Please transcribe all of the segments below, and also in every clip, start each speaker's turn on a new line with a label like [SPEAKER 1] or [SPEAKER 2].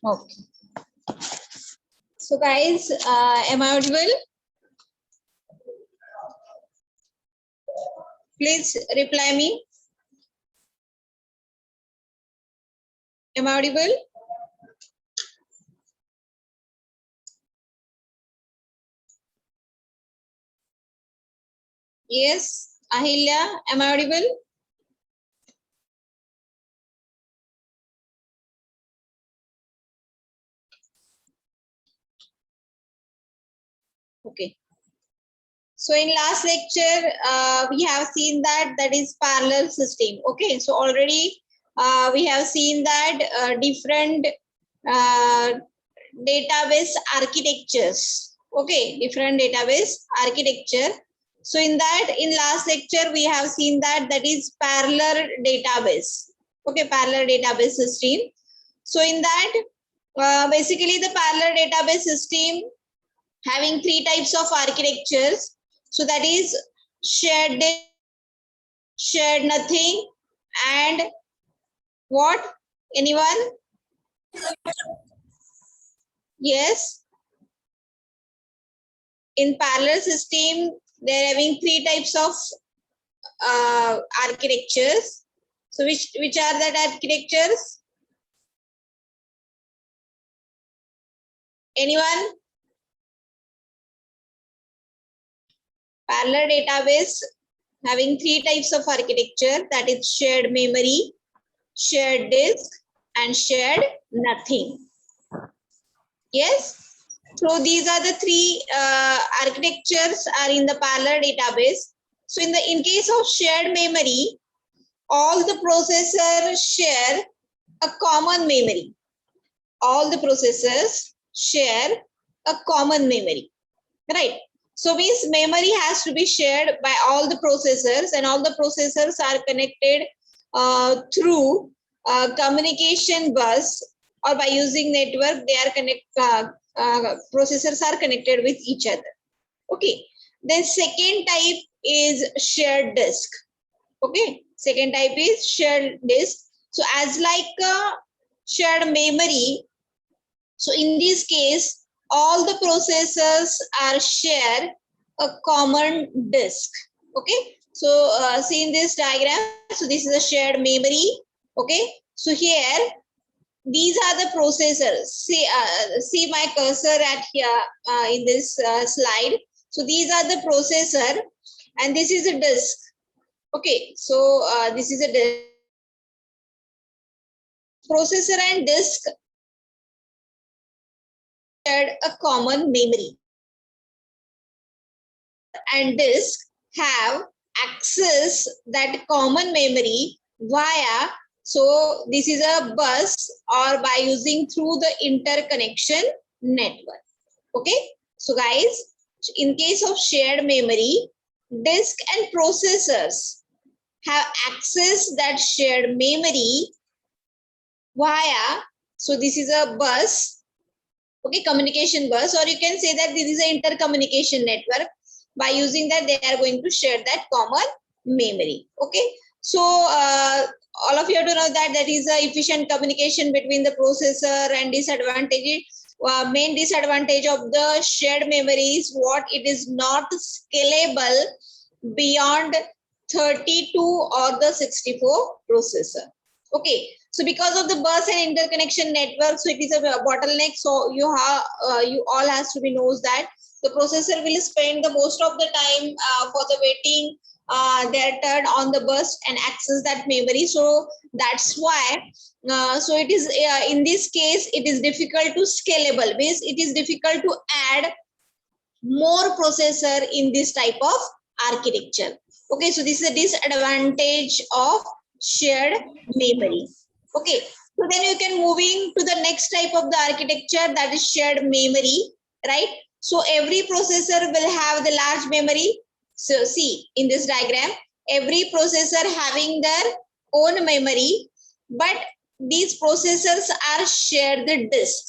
[SPEAKER 1] Okay. So guys, am I audible? Please reply me. Am I audible? Yes, Ahilya, am I audible? Okay. So in last lecture, we have seen that is parallel system. Okay. So already we have seen that different uh, database architectures. Okay, different database architecture. So in last lecture, we have seen that is parallel database. Okay, parallel database system. So in that, basically the parallel database system having three types of architectures. So that is shared disk, shared nothing, and what? Anyone? Yes. In parallel system, they're having three types of architectures. So which are that architectures? Anyone? Parallel database having three types of architecture, that is shared memory, shared disk, and shared nothing. Yes. So these are the three architectures are in the parallel database. So in case of shared memory, all the processors share a common memory. All the processors share a common memory, right? So means memory has to be shared by all the processors, and all the processors are connected through communication bus, or by using network, they are processors are connected with each other. Okay. Then second type is shared disk. Okay. Second type is shared disk. So as like shared memory, so in this case, all the processors are share a common disk. Okay. So see in this diagram, so this is a shared memory. Okay. So here, these are the processors. See my cursor at here in this slide. So these are the processor, and this is a disk. Okay. So this is a disk. Processor and disk shared a common memory, and disk have access that common memory via, so this is a bus, or by using through the interconnection network. Okay. So guys, in case of shared memory, disk and processors have access that shared memory via, so this is a bus. Okay, communication bus, or you can say that this is an intercommunication network. By using that, they are going to share that common memory. Okay. So all of you have to know that is a efficient communication between the processor. And disadvantage, main disadvantage of the shared memory is what? It is not scalable beyond 32 or the 64 processor. Okay. So because of the bus and interconnection network, so it is a bottleneck. So you all has to be knows that the processor will spend the most of the time for the waiting their turn on the bus and access that memory. So that's why. So it is in this case, it is difficult to scalable. Means it is difficult to add more processor in this type of architecture. Okay, so this is a disadvantage of shared memory. Okay, so then you can moving to the next type of the architecture, that is shared memory, right? So every processor will have the large memory. So see in this diagram, every processor having their own memory, but these processors are shared the disk.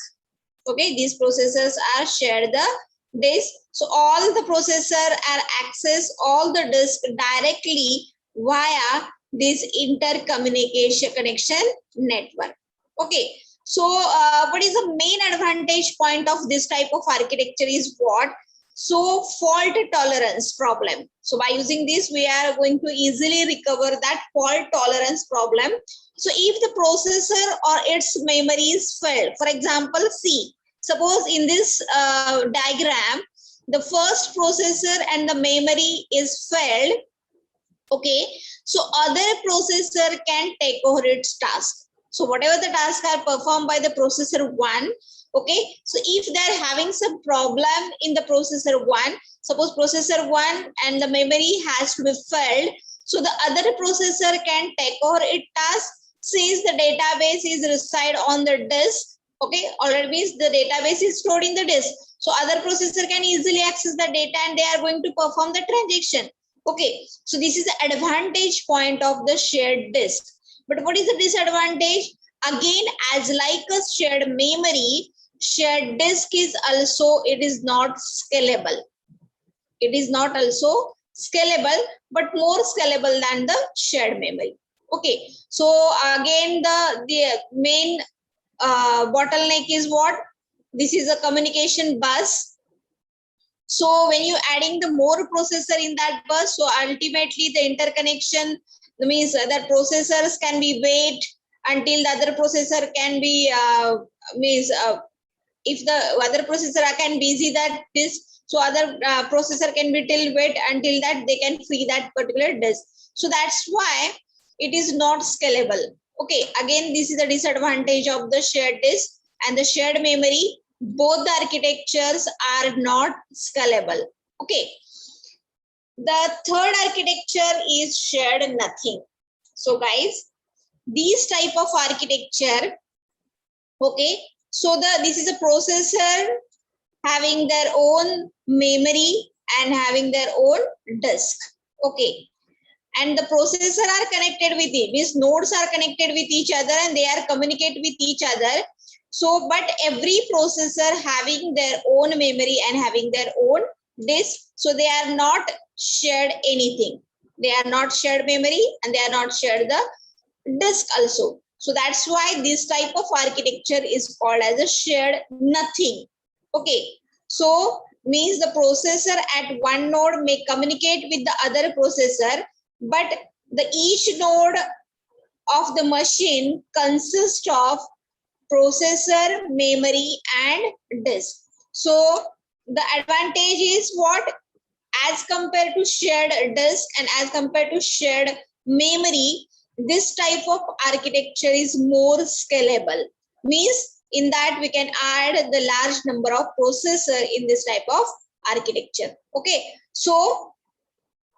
[SPEAKER 1] Okay, these processors are shared the disk. So all the processor are access all the disk directly via this intercommunication connection network. Okay. So what is the main advantage point of this type of architecture is what? So fault tolerance problem. So by using this, we are going to easily recover that fault tolerance problem. So if the processor or its memory is failed, for example, see, suppose in this diagram, the first processor and the memory is failed. Okay, so other processor can take over its task. So whatever the tasks are performed by the processor one, okay, so if they're having some problem in the processor one, suppose processor one and the memory has to be filled, so the other processor can take over its task since the database is reside on the disk. Okay, already means the database is stored in the disk, so other processor can easily access the data and they are going to perform the transaction. Okay, so this is the advantage point of the shared disk. But what is the disadvantage? Again, as like a shared memory, shared disk is also, it is not scalable. It is not also scalable, but more scalable than the shared memory. Okay, so again, the main bottleneck is what? This is a communication bus. So when you adding the more processor in that bus, so ultimately the interconnection means that processors can be wait until the other processor can be if the other processor can busy that disk, so other processor can be till wait until that they can free that particular disk. So that's why it is not scalable. Okay, again, this is the disadvantage of the shared disk and the shared memory. Both the architectures are not scalable. Okay, the third architecture is shared nothing. So guys, these type of architecture, okay, so this is a processor having their own memory and having their own disk. Okay, and the processor are connected with it, means nodes are connected with each other and they are communicate with each other. So but every processor having their own memory and having their own disk, so they are not shared anything. They are not shared memory and they are not shared the disk also. So that's why this type of architecture is called as a shared nothing. Okay, so means the processor at one node may communicate with the other processor, but the each node of the machine consists of processor, memory, and disk. So the advantage is what? As compared to shared disk and as compared to shared memory, this type of architecture is more scalable. Means in that we can add the large number of processor in this type of architecture. Okay, so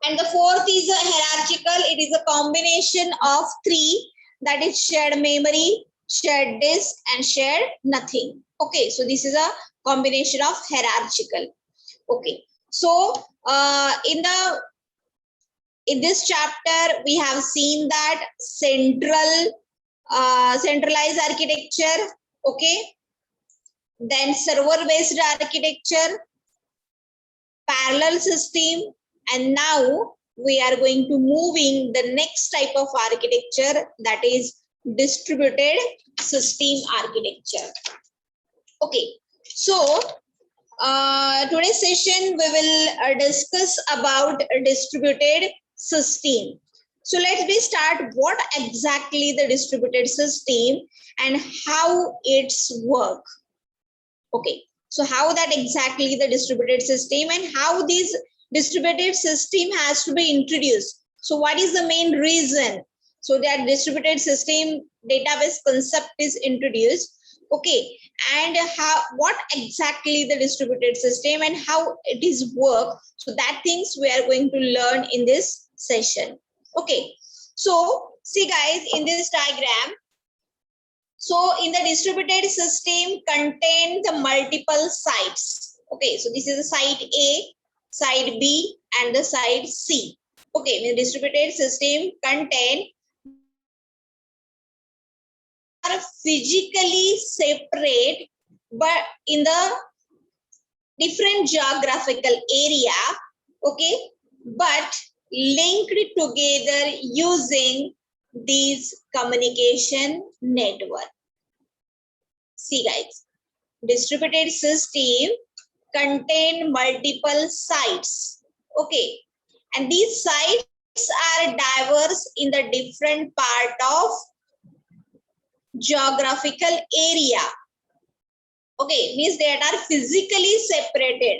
[SPEAKER 1] and the fourth is a hierarchical. It is a combination of three, that is shared memory, shared disk, and shared nothing. Okay, so this is a combination of hierarchical. Okay, so in this chapter we have seen that centralized architecture. Okay, then server based architecture, parallel system, and now we are going to moving the next type of architecture, that is distributed system architecture. Okay, so today's session we will discuss about a distributed system. So let's be start what exactly the distributed system and how it's work. Okay, so how that exactly the distributed system and how this distributed system has to be introduced. So what is the main reason so that distributed system database concept is introduced? Okay, and how what exactly the distributed system and how it is work, so that things we are going to learn in this session. Okay, so see guys, in this diagram, so in the distributed system contain the multiple sites. Okay, so this is the site A, site B, and the site C. Okay, the distributed system contain are physically separate but in the different geographical area. Okay, but linked together using these communication network. See guys, distributed system contain multiple sites. Okay, and these sites are diverse in the different part of geographical area. Okay, means they are physically separated,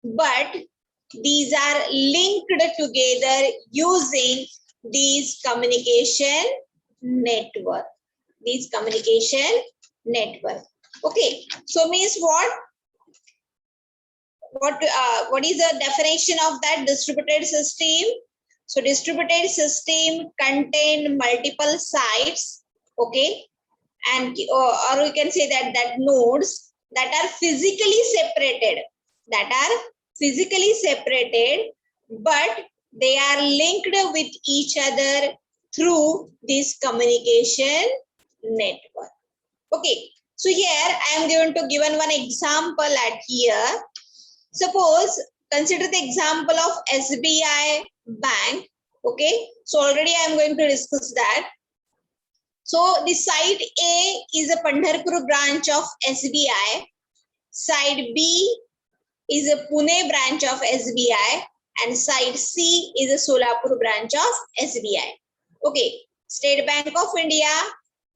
[SPEAKER 1] but these are linked together using these communication network. These communication network. Okay, so means what? What is the definition of that distributed system? So distributed system contain multiple sites. Okay, and or we can say that nodes that are physically separated, but they are linked with each other through this communication network. Okay, so here I am going to given one example at here. Suppose consider the example of SBI Bank. Okay, so already I am going to discuss that. So the site A is a Pandharpur branch of SBI. Site B is a Pune branch of SBI, and site C is a Solapur branch of SBI. Okay, State Bank of India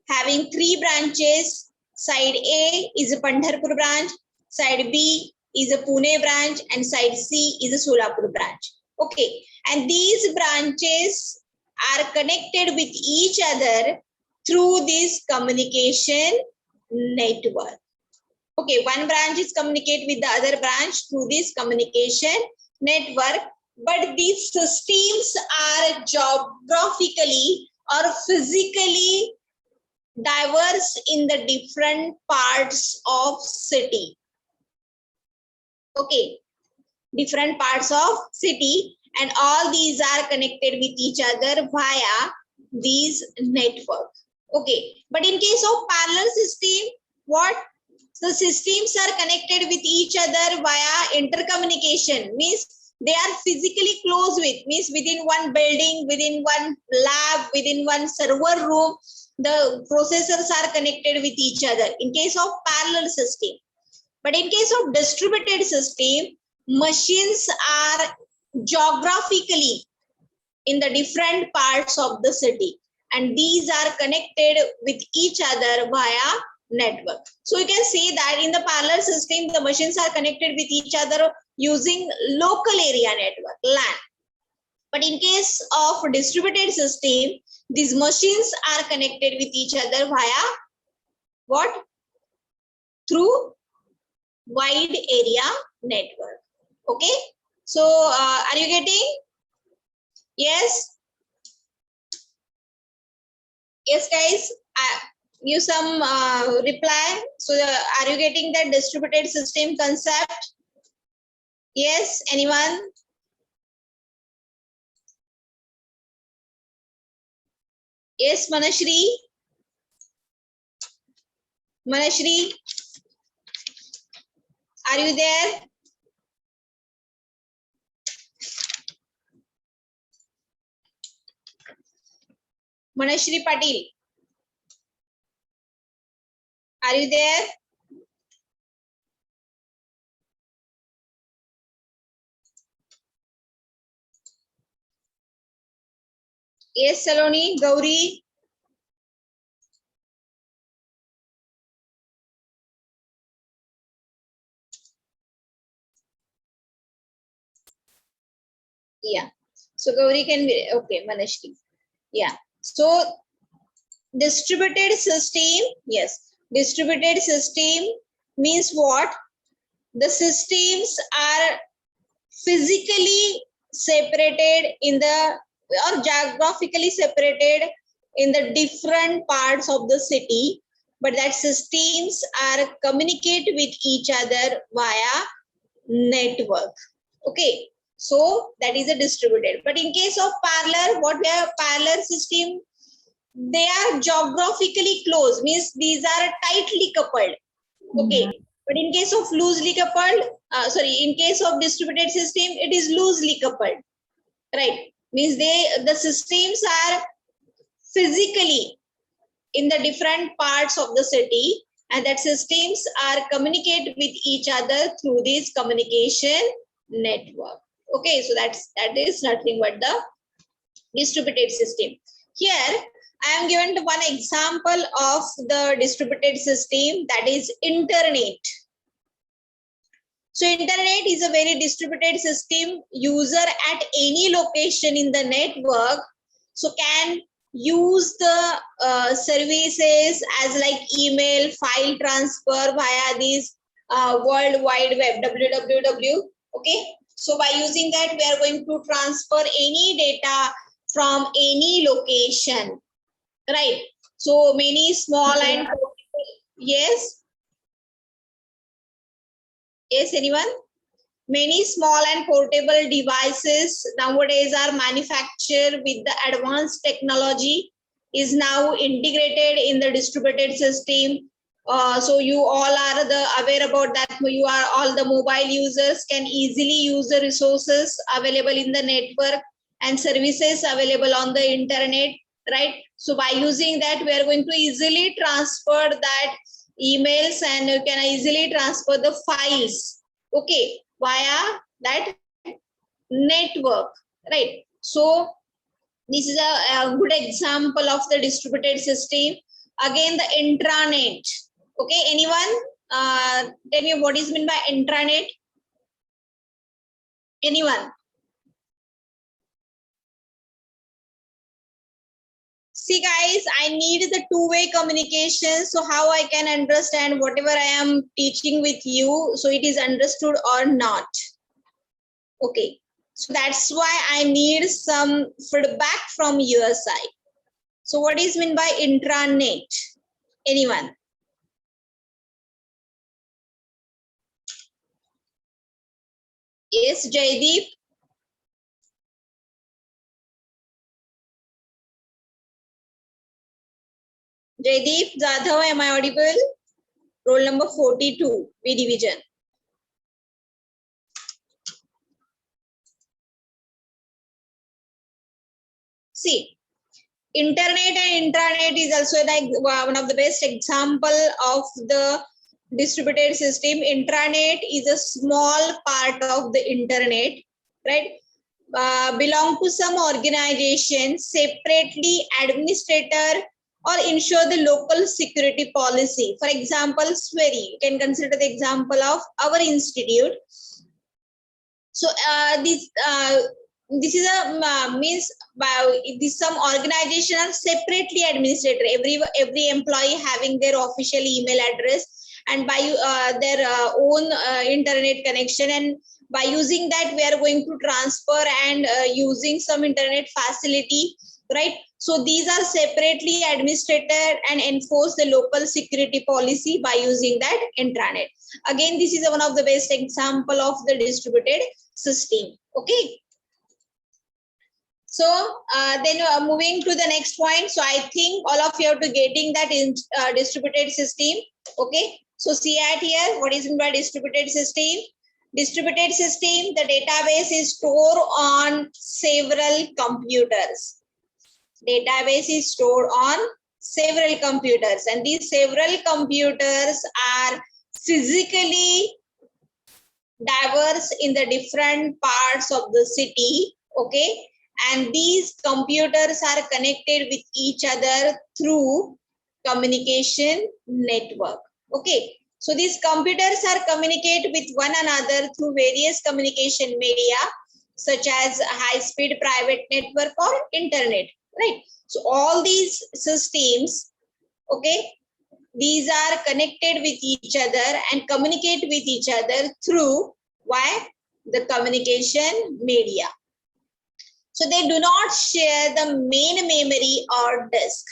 [SPEAKER 1] having 3 branches. Side A is a Pandharpur branch, side B is a Pune branch, and side C is a Solapur branch. Okay, and these branches are connected with each other through this communication network. Okay, one branch is communicate with the other branch through this communication network, but these systems are geographically or physically diverse in the different parts of city. Okay, different parts of city, and all these are connected with each other via these network. Okay, but in case of parallel system, what? The systems are connected with each other via intercommunication, means they are physically close with, means within one building, within one lab, within one server room, the processors are connected with each other in case of parallel system. But in case of distributed system, machines are geographically in the different parts of the city, and these are connected with each other via network. So you can see that in the parallel system, the machines are connected with each other using local area network, LAN. But in case of distributed system, these machines are connected with each other via what? Through wide area network. Okay, so are you getting? Yes, yes guys, give some reply. So are you getting that distributed system concept? Yes, anyone? Yes, Manashri? Manashri, are you there? Manashri Patil, are you there? Yes, Saloni, Gauri. Yeah. So Gauri can be okay, Manashri. Yeah. So distributed system, yes. Distributed system means what? The systems are physically separated in the or geographically separated in the different parts of the city, but that systems are communicate with each other via network. Okay, so that is a distributed. But in case of parallel, what we have parallel system, they are geographically close, means these are tightly coupled. Okay, but in case of loosely coupled, in case of distributed system, it is loosely coupled, right? Means the systems are physically in the different parts of the city, and that systems are communicate with each other through this communication network. Okay, so that is nothing but the distributed system. Here I am given one example of the distributed system, that is internet. So internet is a very distributed system. User at any location in the network so can use the services as like email, file transfer via this World Wide Web, www. Okay, so by using that we are going to transfer any data from any location, right? So many small and yes, yes, anyone? Many small and portable devices nowadays are manufactured with the advanced technology is now integrated in the distributed system. So you all are aware about that. You are all the mobile users can easily use the resources available in the network and services available on the internet, right? So by using that, we are going to easily transfer that emails and you can easily transfer the files. Okay, via that network, right? So this is a good example of the distributed system. Again, the intranet. Okay, anyone tell me what is meant by intranet? Anyone? See guys, I need the two-way communication. So how I can understand whatever I am teaching with you, so it is understood or not. Okay, so that's why I need some feedback from your side. So what is meant by intranet? Anyone? Yes, Jaideep. Jaideep Jadhav, am I audible? Roll number 42, B division. See, internet and intranet is also like one of the best example of the distributed system. Intranet is a small part of the internet, right? Belong to some organization, separately administrator or ensure the local security policy. For example, SWERI, you can consider the example of our institute. So this is a means this some organization are separately administrator. Every employee having their official email address and by their own internet connection, and by using that we are going to transfer and using some internet facility, right? So these are separately administrated and enforce the local security policy by using that intranet. Again, this is one of the best example of the distributed system. Okay. So then moving to the next point. So I think all of you are to getting that in distributed system. Okay. So see at here, what is in by distributed system? Distributed system, the database is stored on several computers. Database is stored on several computers, and these several computers are physically diverse in the different parts of the city. Okay, and these computers are connected with each other through communication network. Okay, so these computers are communicate with one another through various communication media such as high-speed private network or internet, right? So all these systems, okay, these are connected with each other and communicate with each other through why? The communication media. So they do not share the main memory or disk.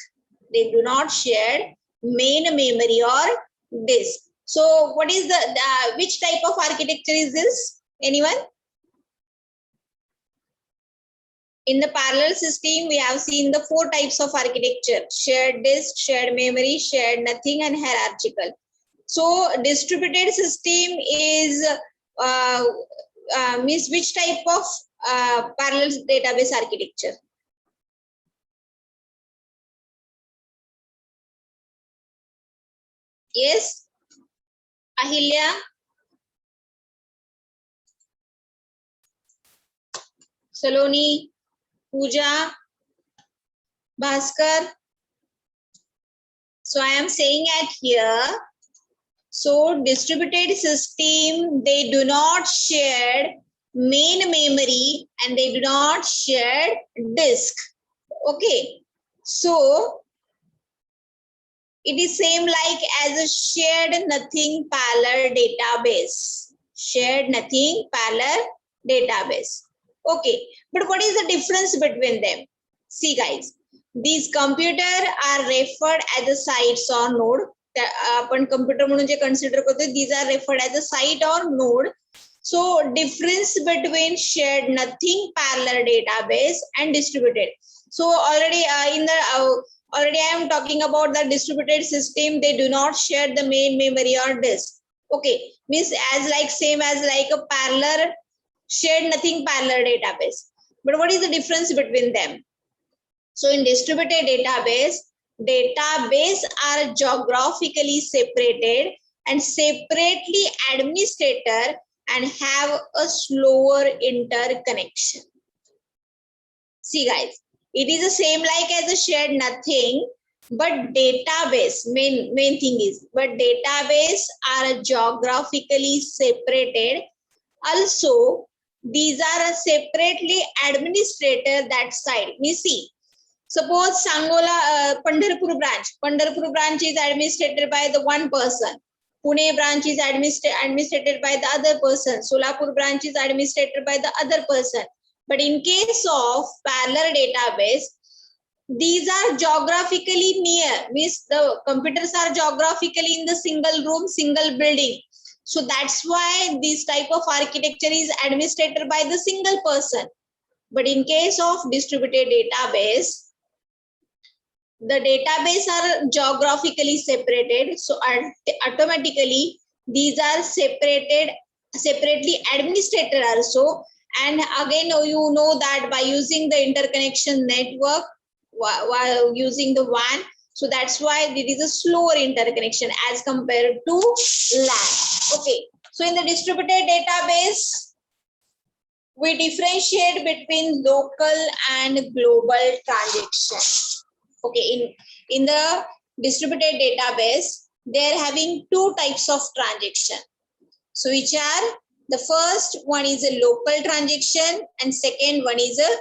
[SPEAKER 1] They do not share main memory or disk. So what is the which type of architecture is this? Anyone? In the parallel system, we have seen the 4 types of architecture: shared disk, shared memory, shared nothing, and hierarchical. So distributed system is means which type of parallel database architecture? Yes, Ahilya, Saloni, Pooja, Bhaskar. So I am saying at here, so distributed system, they do not share main memory and they do not share disk. Okay, so it is same like as a shared nothing parallel database. Shared nothing parallel database. Okay, but what is the difference between them? See guys, these computer are referred as the sites or node. आपण computer म्हणून जे consider करतो, these are referred as a site or node. So difference between shared nothing parallel database and distributed. So already already I am talking about the distributed system. They do not share the main memory or disk. Okay, means as like same as like a parallel shared nothing parallel database. But what is the difference between them? So in distributed database are geographically separated and separately administrated and have a slower interconnection. See guys, it is the same like as a shared nothing, but database main thing is, but database are geographically separated. Also, these are separately administrated that side. We see, suppose Sangola Pandharpur branch is administered by the one person. Pune branch is administered by the other person. Solapur branch is administered by the other person. But in case of parallel database, these are geographically near, means the computers are geographically in the single room, single building. So that's why this type of architecture is administered by the single person. But in case of distributed database, the database are geographically separated. So automatically these are separately administered also. And again, you know that by using the interconnection network, while using the WAN, so that's why it is a slower interconnection as compared to LAN. Okay, so in the distributed database, we differentiate between local and global transactions. Okay, in the distributed database, they're having two types of transaction. So which are, the first one is a local transaction and second one is a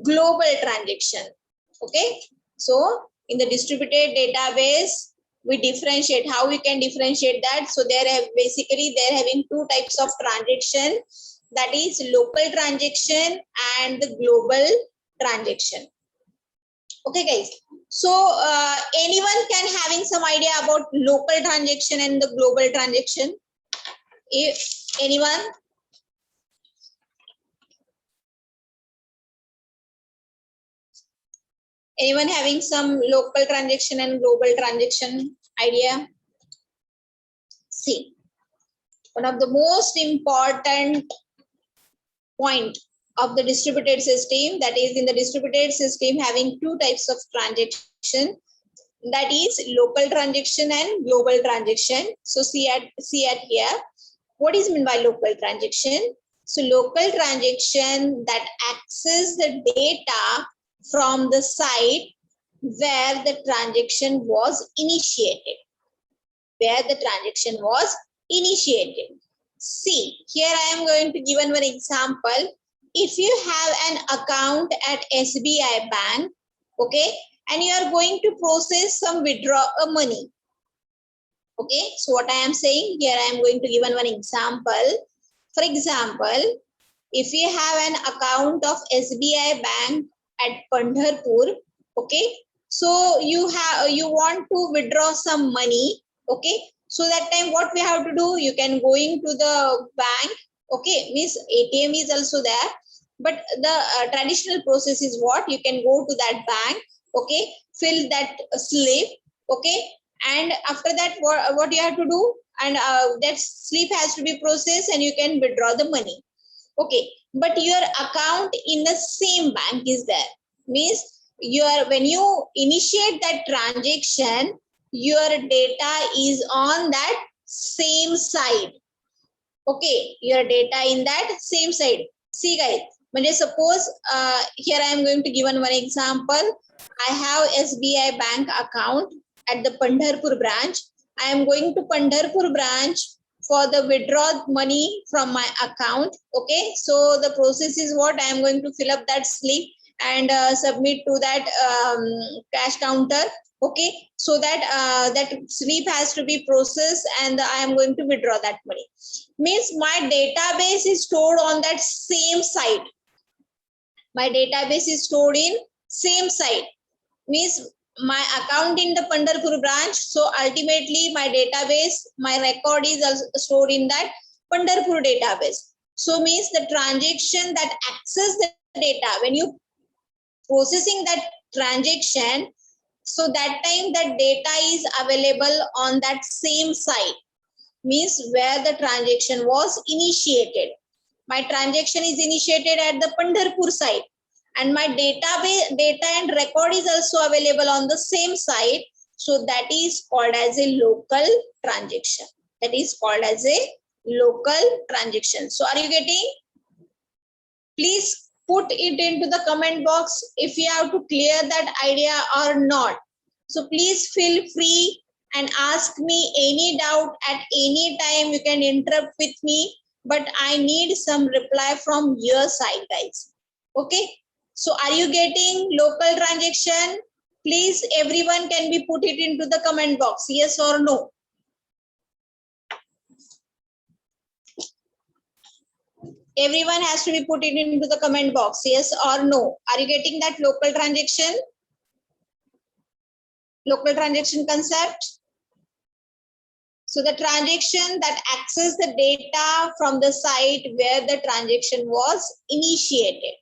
[SPEAKER 1] global transaction. Okay, so in the distributed database, we differentiate. How we can differentiate that? So they're having two types of transaction, that is local transaction and the global transaction. Okay guys, so anyone can having some idea about local transaction and the global transaction? If anyone? Anyone having some local transaction and global transaction idea? See, one of the most important point of the distributed system, that is in the distributed system having two types of transaction, that is local transaction and global transaction. So see at here, what is meant by local transaction? So local transaction that access the data from the site where the transaction was initiated. Where the transaction was initiated. See, here I am going to give one example. If you have an account at SBI Bank, okay, and you are going to process some withdraw money. Okay, so what I am saying here, I am going to give one example. For example, if you have an account of SBI Bank at Pandharpur, okay, so you want to withdraw some money, okay, so that time what we have to do, you can going to the bank, okay, means ATM is also there, but the traditional process is what, you can go to that bank, okay, fill that slip, okay, and after that what you have to do, and that slip has to be processed and you can withdraw the money. Okay, but your account in the same bank is there, means when you initiate that transaction, your data is on that same side. Okay, your data in that same side. See guys, म्हणजे suppose here I am going to give one example. I have SBI bank account at the Pandharpur branch. I am going to Pandharpur branch for the withdraw money from my account. Okay, so the process is what? I am going to fill up that slip and submit to that cash counter. Okay, so that that slip has to be processed and I am going to withdraw that money. Means my database is stored on that same site. My database is stored in same site. Means my account in the Pandharpur branch. So ultimately my database, my record is also stored in that Pandharpur database. So means the transaction that access the data, when you processing that transaction, so that time that data is available on that same site. Means where the transaction was initiated. My transaction is initiated at the Pandharpur site and my data and record is also available on the same site. So that is called as a local transaction. That is called as a local transaction. So are you getting? Please put it into the comment box if you have to clear that idea or not. So please feel free and ask me any doubt at any time. You can interrupt with me, but I need some reply from your side, guys. Okay. So are you getting local transaction? Please, everyone can be put it into the comment box. Yes or no? Everyone has to be put it into the comment box. Yes or no? Are you getting that local transaction? Local transaction concept? So the transaction that access the data from the site where the transaction was initiated.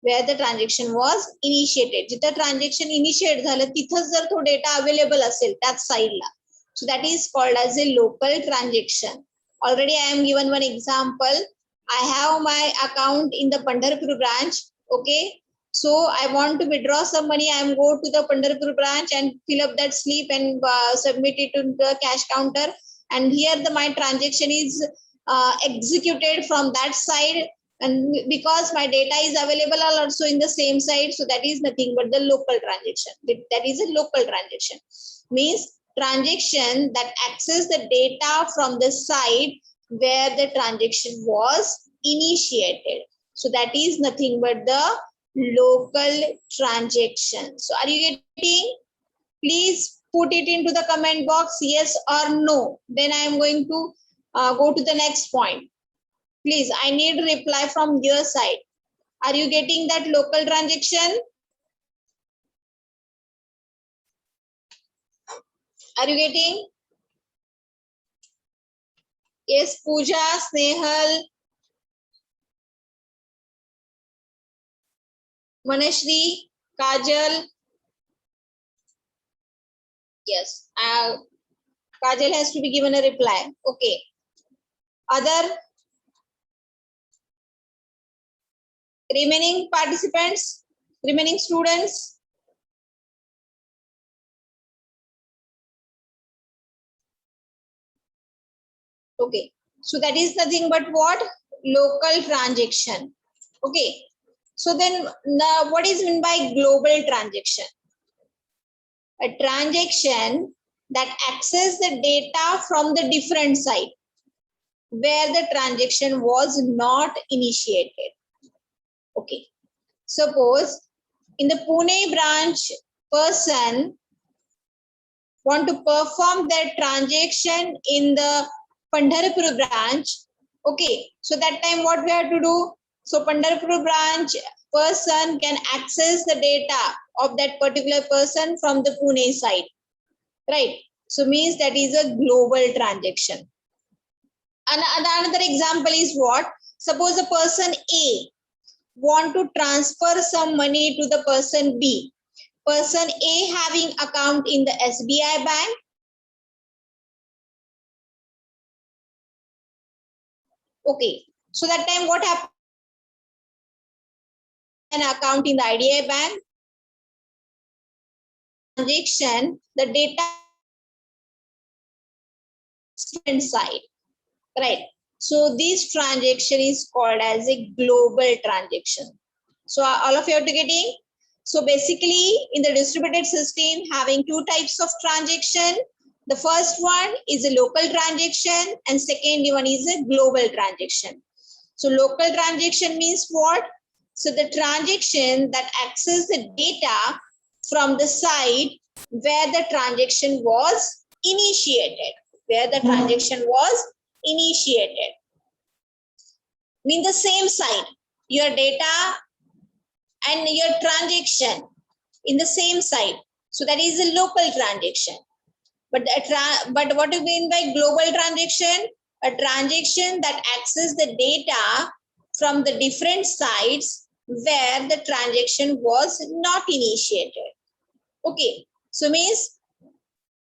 [SPEAKER 1] Where the transaction was initiated. जिथं transaction initiate झालं तिथंच जर तो data available असेल त्याच साईडला. So that is called as a local transaction. Already I am given one example. I have my account in the Pandharpur branch. Okay. So I want to withdraw some money. I am go to the Pandharpur branch and fill up that slip and submit it to the cash counter. And here my transaction is executed from that side. And because my data is available also in the same site, so that is nothing but the local transaction. That is a local transaction. Means transaction that access the data from the site where the transaction was initiated. So that is nothing but the local transaction. So are you getting? Please put it into the comment box, yes or no. Then I am going to go to the next point. Please, I need reply from your side. Are you getting that local transaction? Are you getting? Yes, Pooja, Snehal, Manashri, Kajal. Yes, Kajal has to be given a reply. Okay. Other remaining participants, remaining students? Okay. So that is nothing but what? Local transaction. Okay. So then what is meant by global transaction? A transaction that access the data from the different site where the transaction was not initiated. Okay. Suppose in the Pune branch, person want to perform their transaction in the Pandharpur branch. Okay. So that time what we have to do? So Pandharpur branch person can access the data of that particular person from the Pune side. Right. So means that is a global transaction. Another example is what? Suppose a person A want to transfer some money to the person B. Person A having account in the SBI bank. Okay. So that time what happened? An account in the IDI bank. transaction, the data different side, right? So this transaction is called as a global transaction. So all of you are getting? So basically in the distributed system having two types of transaction. The first one is a local transaction and second one is a global transaction. So local transaction means what? So the transaction that access the data from the site where the transaction was initiated, where the transaction was initiated. Mean the same site, your data and your transaction in the same site. So that is a local transaction. But but what do you mean by global transaction? A transaction that access the data from the different sites where the transaction was not initiated. Okay, so means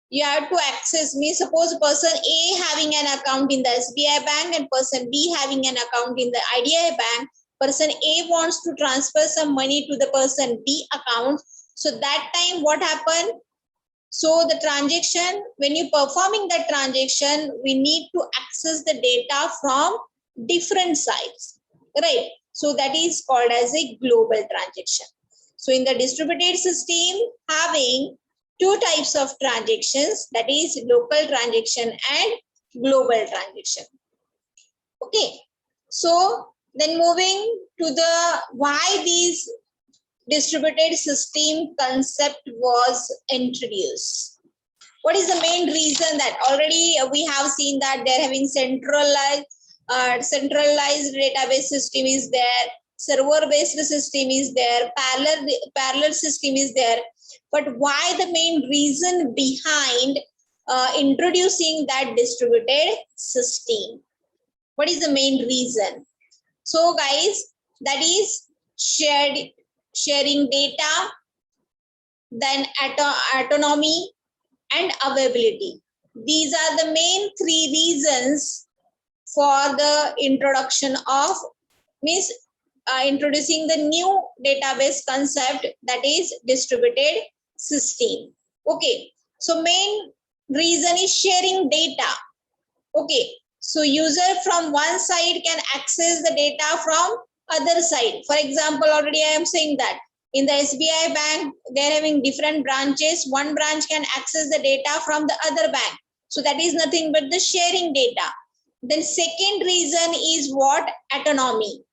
[SPEAKER 1] you have to access, means suppose person A having an account in the SBI bank and person B having an account in the IDI bank. Person A wants to transfer some money to the person B account. So that time what happened? So the transaction, when you performing that transaction, we need to access the data from different sites, right? So that is called as a global transaction. So in the distributed system, having two types of transactions, that is local transaction and global transaction. Okay. So then moving to the why these distributed system concept was introduced. What is the main reason that already we have seen that they're having centralized database system is there, server based system is there, parallel system is there, but why the main reason behind introducing that distributed system? What is the main reason? So guys, that is sharing data, then autonomy and availability. These are the main three reasons for the introduction of introducing the new database concept, that is distributed system. Okay, so main reason is sharing data. Okay, so user from one side can access the data from other side. For example, already I am saying that in the SBI bank, they're having different branches. One branch can access the data from the other bank. So that is nothing but the sharing data. Then second reason is what? Autonomy.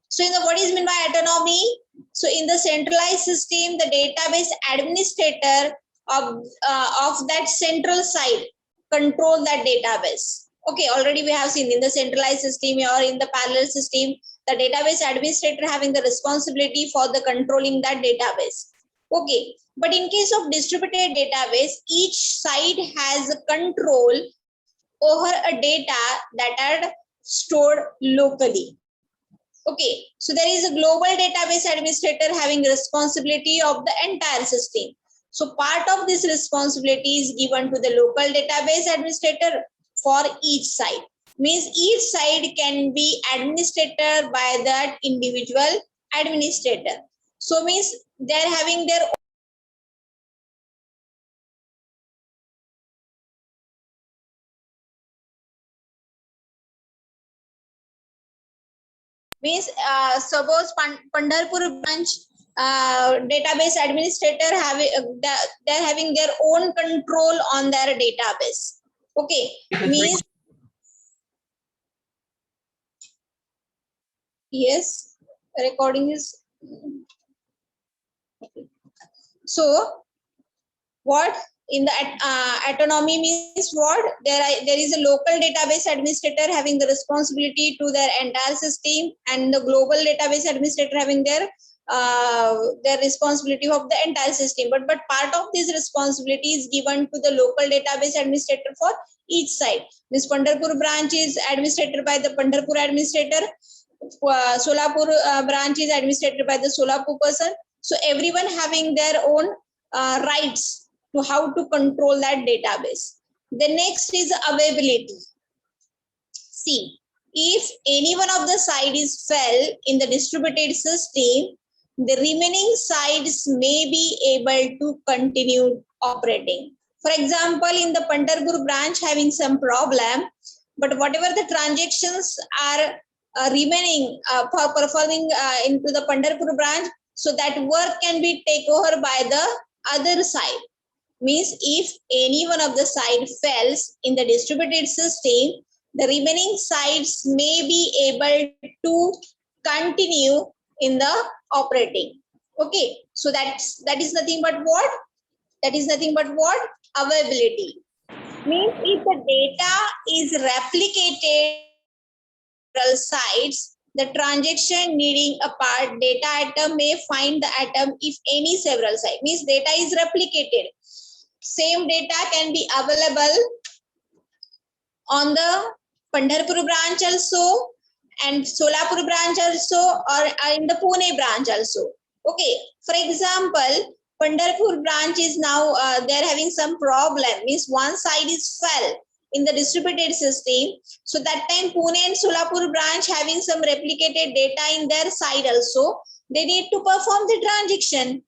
[SPEAKER 1] So in the what is meant by autonomy? So in the centralized system, the database administrator of that central side control that database. Okay, already we have seen in the centralized system or in the parallel system, the database administrator having the responsibility for the controlling that database. Okay, but in case of distributed database, each side has a control over a data that are stored locally. Okay, so there is a global database administrator having responsibility of the entire system. So part of this responsibility is given to the local database administrator for each site. Means each site can be administered by that individual administrator. So means they're having their means suppose Pandharpur branch database administrator having they're having their own control on their database. Okay, means yes, recording is okay. So what in the autonomy means what? There is a local database administrator having the responsibility to their entire system, and the global database administrator having their responsibility of the entire system. But part of this responsibility is given to the local database administrator for each site. This Pandharpur branch is administered by the Pandharpur administrator. Solapur branch is administered by the Solapur person. So everyone having their own rights to how to control that database. The next is availability. See, if any one of the side is fell in the distributed system, the remaining sides may be able to continue operating. For example, in the Pandharpur branch having some problem, but whatever the transactions are remaining for performing into the Pandharpur branch, so that work can be taken over by the other side. Means if any one of the side fails in the distributed system, the remaining sides may be able to continue in the operating. Okay, so that is nothing but what? That is nothing but what? Availability. Means if the data is replicated several sites, the transaction needing a part data atom may find the atom if any several site. Means data is replicated. Same data can be available on the Pandharpur branch also and Solapur branch also, or in the Pune branch also. Okay, for example, Pandharpur branch is now they're having some problem. Means one side is fell in the distributed system. So that time Pune and Solapur branch having some replicated data in their side also. They need to perform the transaction.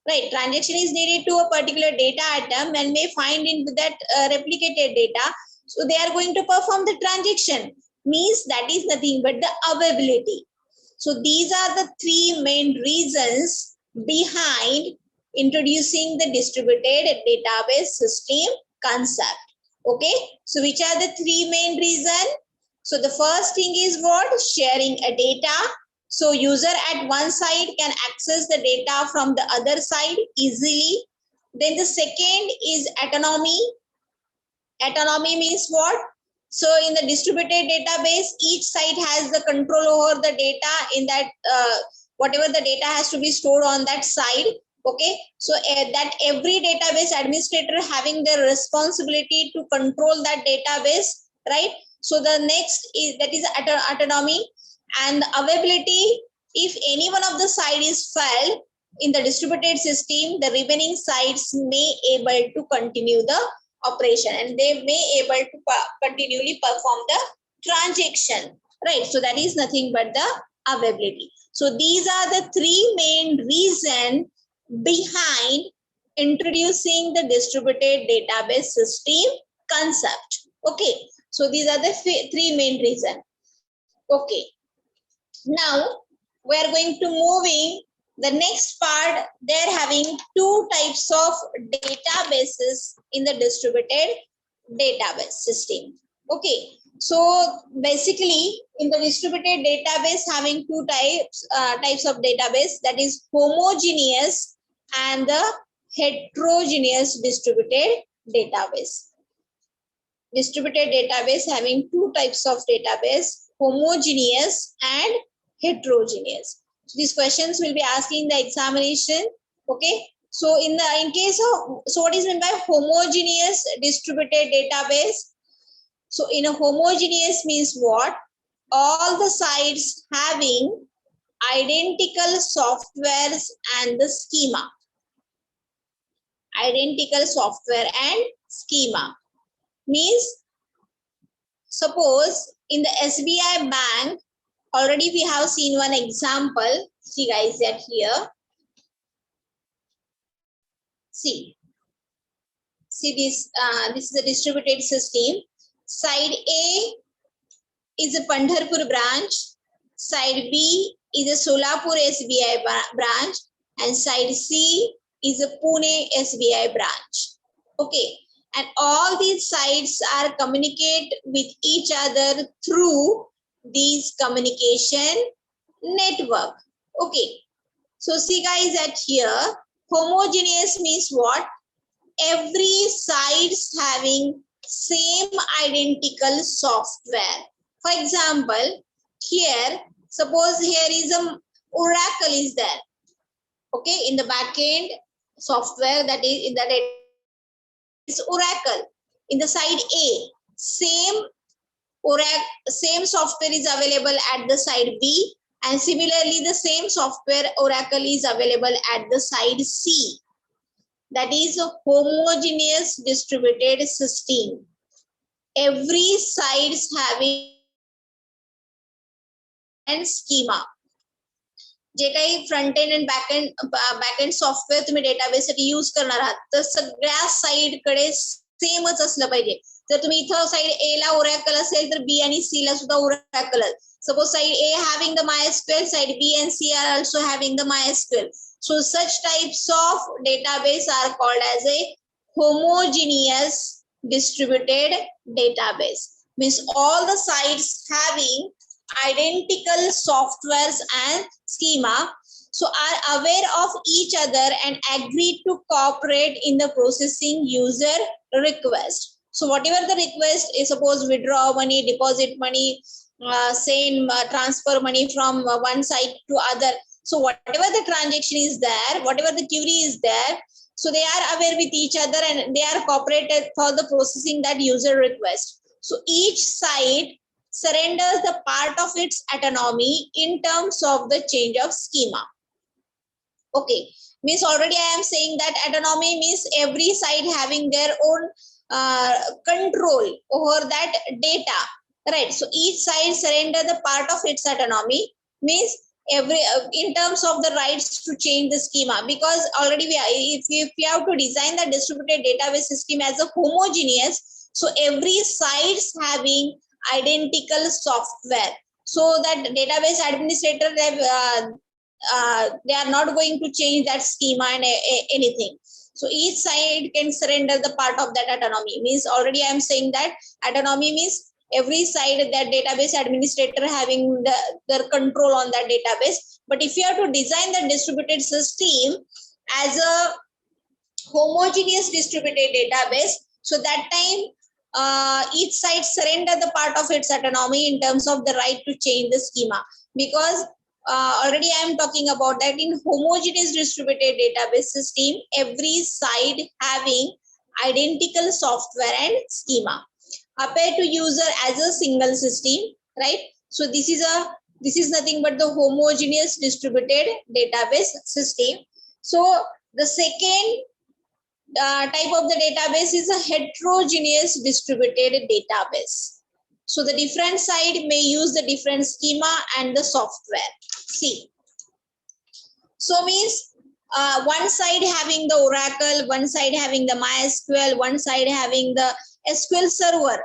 [SPEAKER 1] Right, transaction is needed to a particular data item and may find into that replicated data. So they are going to perform the transaction. Means that is nothing but the availability. So these are the three main reasons behind introducing the distributed database system concept. Okay, so which are the three main reasons? So the first thing is what? Sharing a data. So user at one side can access the data from the other side easily. Then the second is autonomy. Autonomy means what? So in the distributed database, each site has the control over the data in that whatever the data has to be stored on that side. Okay, so that every database administrator having the responsibility to control that database, right? So the next is that is autonomy. And availability, if any one of the side is failed in the distributed system, the remaining sides may able to continue the operation and they may able to continually perform the transaction, right? So that is nothing but the availability. So these are the three main reasons behind introducing the distributed database system concept. Okay, so these are the three main reasons. Okay, now we are going to moving the next part. They're having two types of databases in the distributed database system. Okay, so basically in the distributed database having two types of database, that is homogeneous and the heterogeneous distributed database. Distributed database having two types of database, homogeneous and heterogeneous. So these questions will be asking the examination. Okay, so in case of, so what is meant by homogeneous distributed database? So in a homogeneous means what? All the sites having identical softwares and the schema. Identical software and schema means, suppose in the SBI bank, already we have seen one example. See guys, that here. See this. This is a distributed system. Side A is a Pandharpur branch. Side B is a Solapur SBI branch, and side C is a Pune SBI branch. Okay, and all these sites are communicate with each other through these communication network. Okay, so see guys that here homogeneous means what? Every sites having same identical software. For example, here suppose here is a Oracle is there. Okay, in the backend software, that is in that is Oracle. In the side A, same Oracle, same software is available at the side B, and similarly the same software Oracle is available at the side C. That is a homogeneous distributed system. Every sides having and schema. जे काही front end आणि back end software तुम्ही database साठी use करणार आहात तर सगळ्या side कडे सेमच असलं पाहिजे. जर तुम्ही इथं साईड ए ला ओरॅकल असेल तर बी आणि सी ला सुद्धा Oracle. Suppose side A having the MySQL, side B and C are also having the MySQL. So such types of database are called as a homogeneous distributed database. Means all the sites having identical softwares and schema, so are aware of each other and agree to cooperate in the processing user request. So whatever the request is, suppose withdraw money, deposit money, send transfer money from one site to other, so whatever the transaction is there, whatever the query is there, so they are aware with each other and they are cooperated for the processing that user request. So each site surrenders the part of its autonomy in terms of the change of schema. Okay, means already I am saying that autonomy means every site having their own control over that data, right? So each site surrender the part of its autonomy, means every in terms of the rights to change the schema, because already if we have to design the distributed database system as a homogeneous, so every sites having identical software, so that database administrator they are not going to change that schema and anything. So each side can surrender the part of that autonomy. Means already I am saying that autonomy means every side that database administrator having their control on that database. But if you have to design the distributed system as a homogeneous distributed database, so that time each site surrender the part of its autonomy in terms of the right to change the schema, because already I am talking about that in homogeneous distributed database system, every site having identical software and schema appear to user as a single system, right? So this is nothing but the homogeneous distributed database system. So the second type of the database is a heterogeneous distributed database. So the different site may use the different schema and the software. See, so means one side having the Oracle, one side having the MySQL, one side having the SQL Server.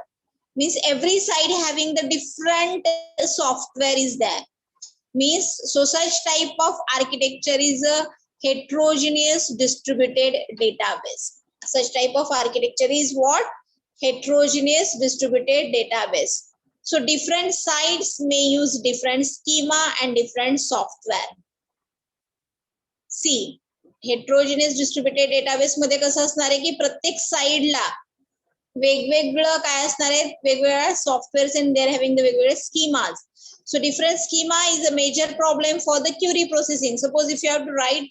[SPEAKER 1] Means every side having the different software is there. Means so such type of architecture is a heterogeneous distributed database. Such type of architecture is what? Heterogeneous distributed database. So different sites may use different schema and different software. See, heterogeneous distributed database मध्ये कसं असणार आहे की प्रत्येक साइडला वेगवेगळं काय असणार आहे, वेगवेगळ्या softwares and they're having the वेगवेगळे schemas. So different schema is a major problem for the query processing. Suppose if you have to write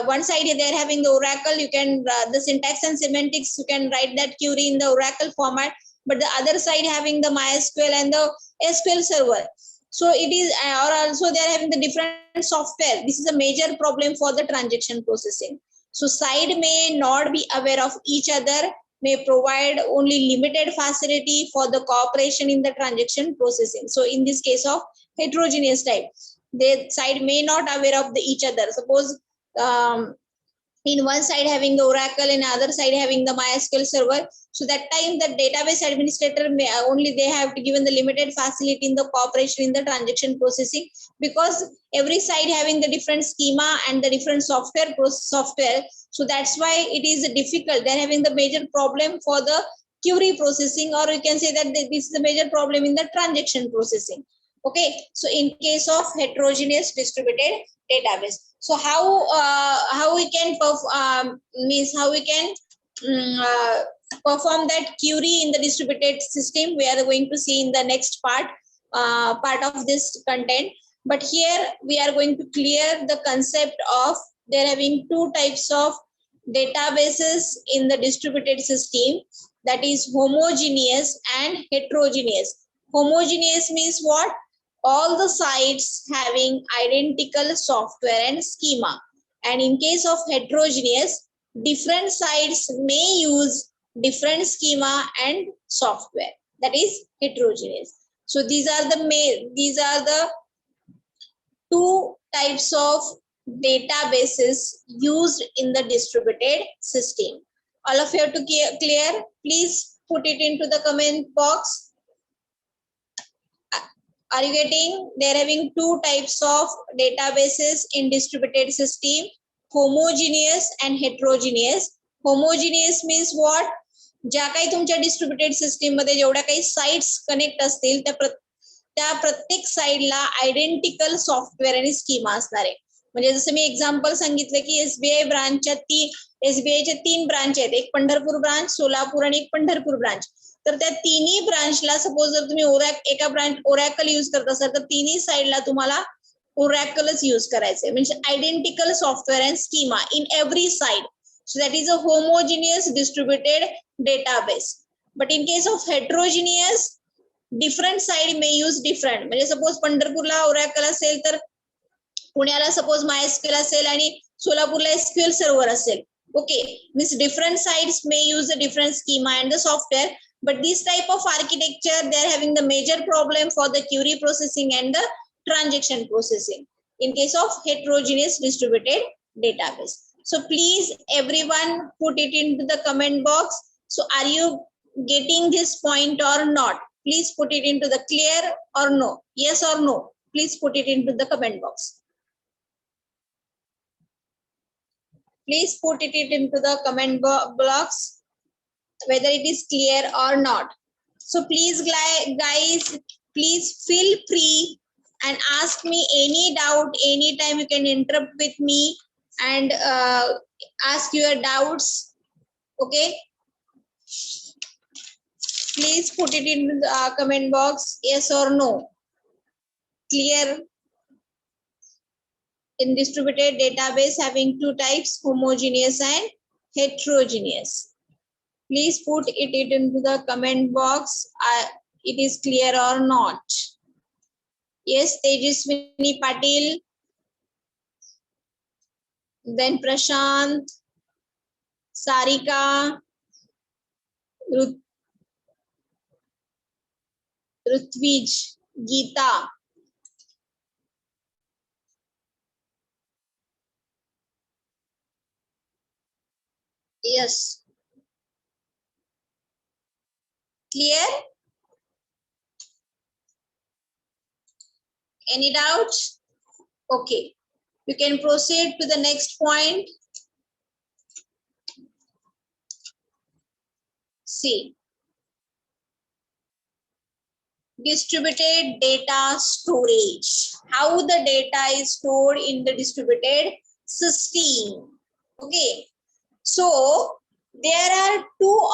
[SPEAKER 1] one side they're having the Oracle, you can the syntax and semantics, you can write that query in the Oracle format, but the other side having the MySQL and the SQL Server. So it is, or also they are having the different software. This is a major problem for the transaction processing. So side may not be aware of each other, may provide only limited facility for the cooperation in the transaction processing. So in this case of heterogeneous type, the side may not aware of each other. Suppose in one side having the Oracle and other side having the MySQL server. So that time the database administrator may only they have to given the limited facility in the cooperation in the transaction processing, because every side having the different schema and the different software. So that's why it is difficult. They're having the major problem for the query processing, or you can say that this is a major problem in the transaction processing. Okay, so in case of heterogeneous distributed database, so how we can perform that query in the distributed system, we are going to see in the next part of this content. But here we are going to clear the concept of there having two types of databases in the distributed system, that is homogeneous and heterogeneous. Homogeneous means what? All the sites having identical software and schema. And in case of heterogeneous, different sites may use different schema and software. That is heterogeneous. So these are the two types of databases used in the distributed system. All of you have to clear. Please put it into the comment box. Are you getting? They're having two types of databases in distributed system, homogeneous and heterogeneous. Homogeneous means what? ज्या काही तुमच्या distributed system मध्ये जेवढ्या काही sites connect असतील त्या प्रत्येक साइडला आयडेंटिकल सॉफ्टवेअर आणि स्कीमा असणार आहे. म्हणजे जसं मी एक्झाम्पल सांगितलं की एसबीआय ब्रांचच्या एसबीआयच्या 3 ब्रांच आहेत, एक पंढरपूर ब्रांच, सोलापूर आणि एक पंढरपूर ब्रांच. तर त्या तिन्ही ब्रांचला सपोज जर तुम्ही एका ब्रांच ओरॅकल यूज करत असाल तर तिन्ही साइडला तुम्हाला ओरॅकलच यूज करायचंय. म्हणजे identical software and schema in every side. So that is a homogeneous distributed database. But in case of heterogeneous, different side may use different. म्हणजे सपोज पंढरपूरला ओरॅकल असेल तर पुण्याला सपोज MySQL असेल आणि सोलापूरला SQL सर्व्हर असेल. Okay, means different sides may use a different schema and the software. But this type of architecture, they are having the major problem for the query processing and the transaction processing. In case of heterogeneous distributed database. So please everyone put it into the comment box. So are you getting this point or not? Please put it into the clear or no. Yes or no. Please put it into the comment box. Please put it into the comment box whether it is clear or not. So please guys, please feel free and ask me any doubt anytime. You can interrupt with me and ask your doubts. Okay, please put it in the comment box, yes or no. Clear? In distributed database having two types, homogeneous and heterogeneous. Please put it into the comment box. It is clear or not? Yes, Tejaswini Patil. Then Prashant, Sarika, Rutvij, Geeta. Yes. Clear? Any doubts? Okay. You can proceed to the next point. See. Distributed data storage. How the data is stored in the distributed system. Okay. So there are two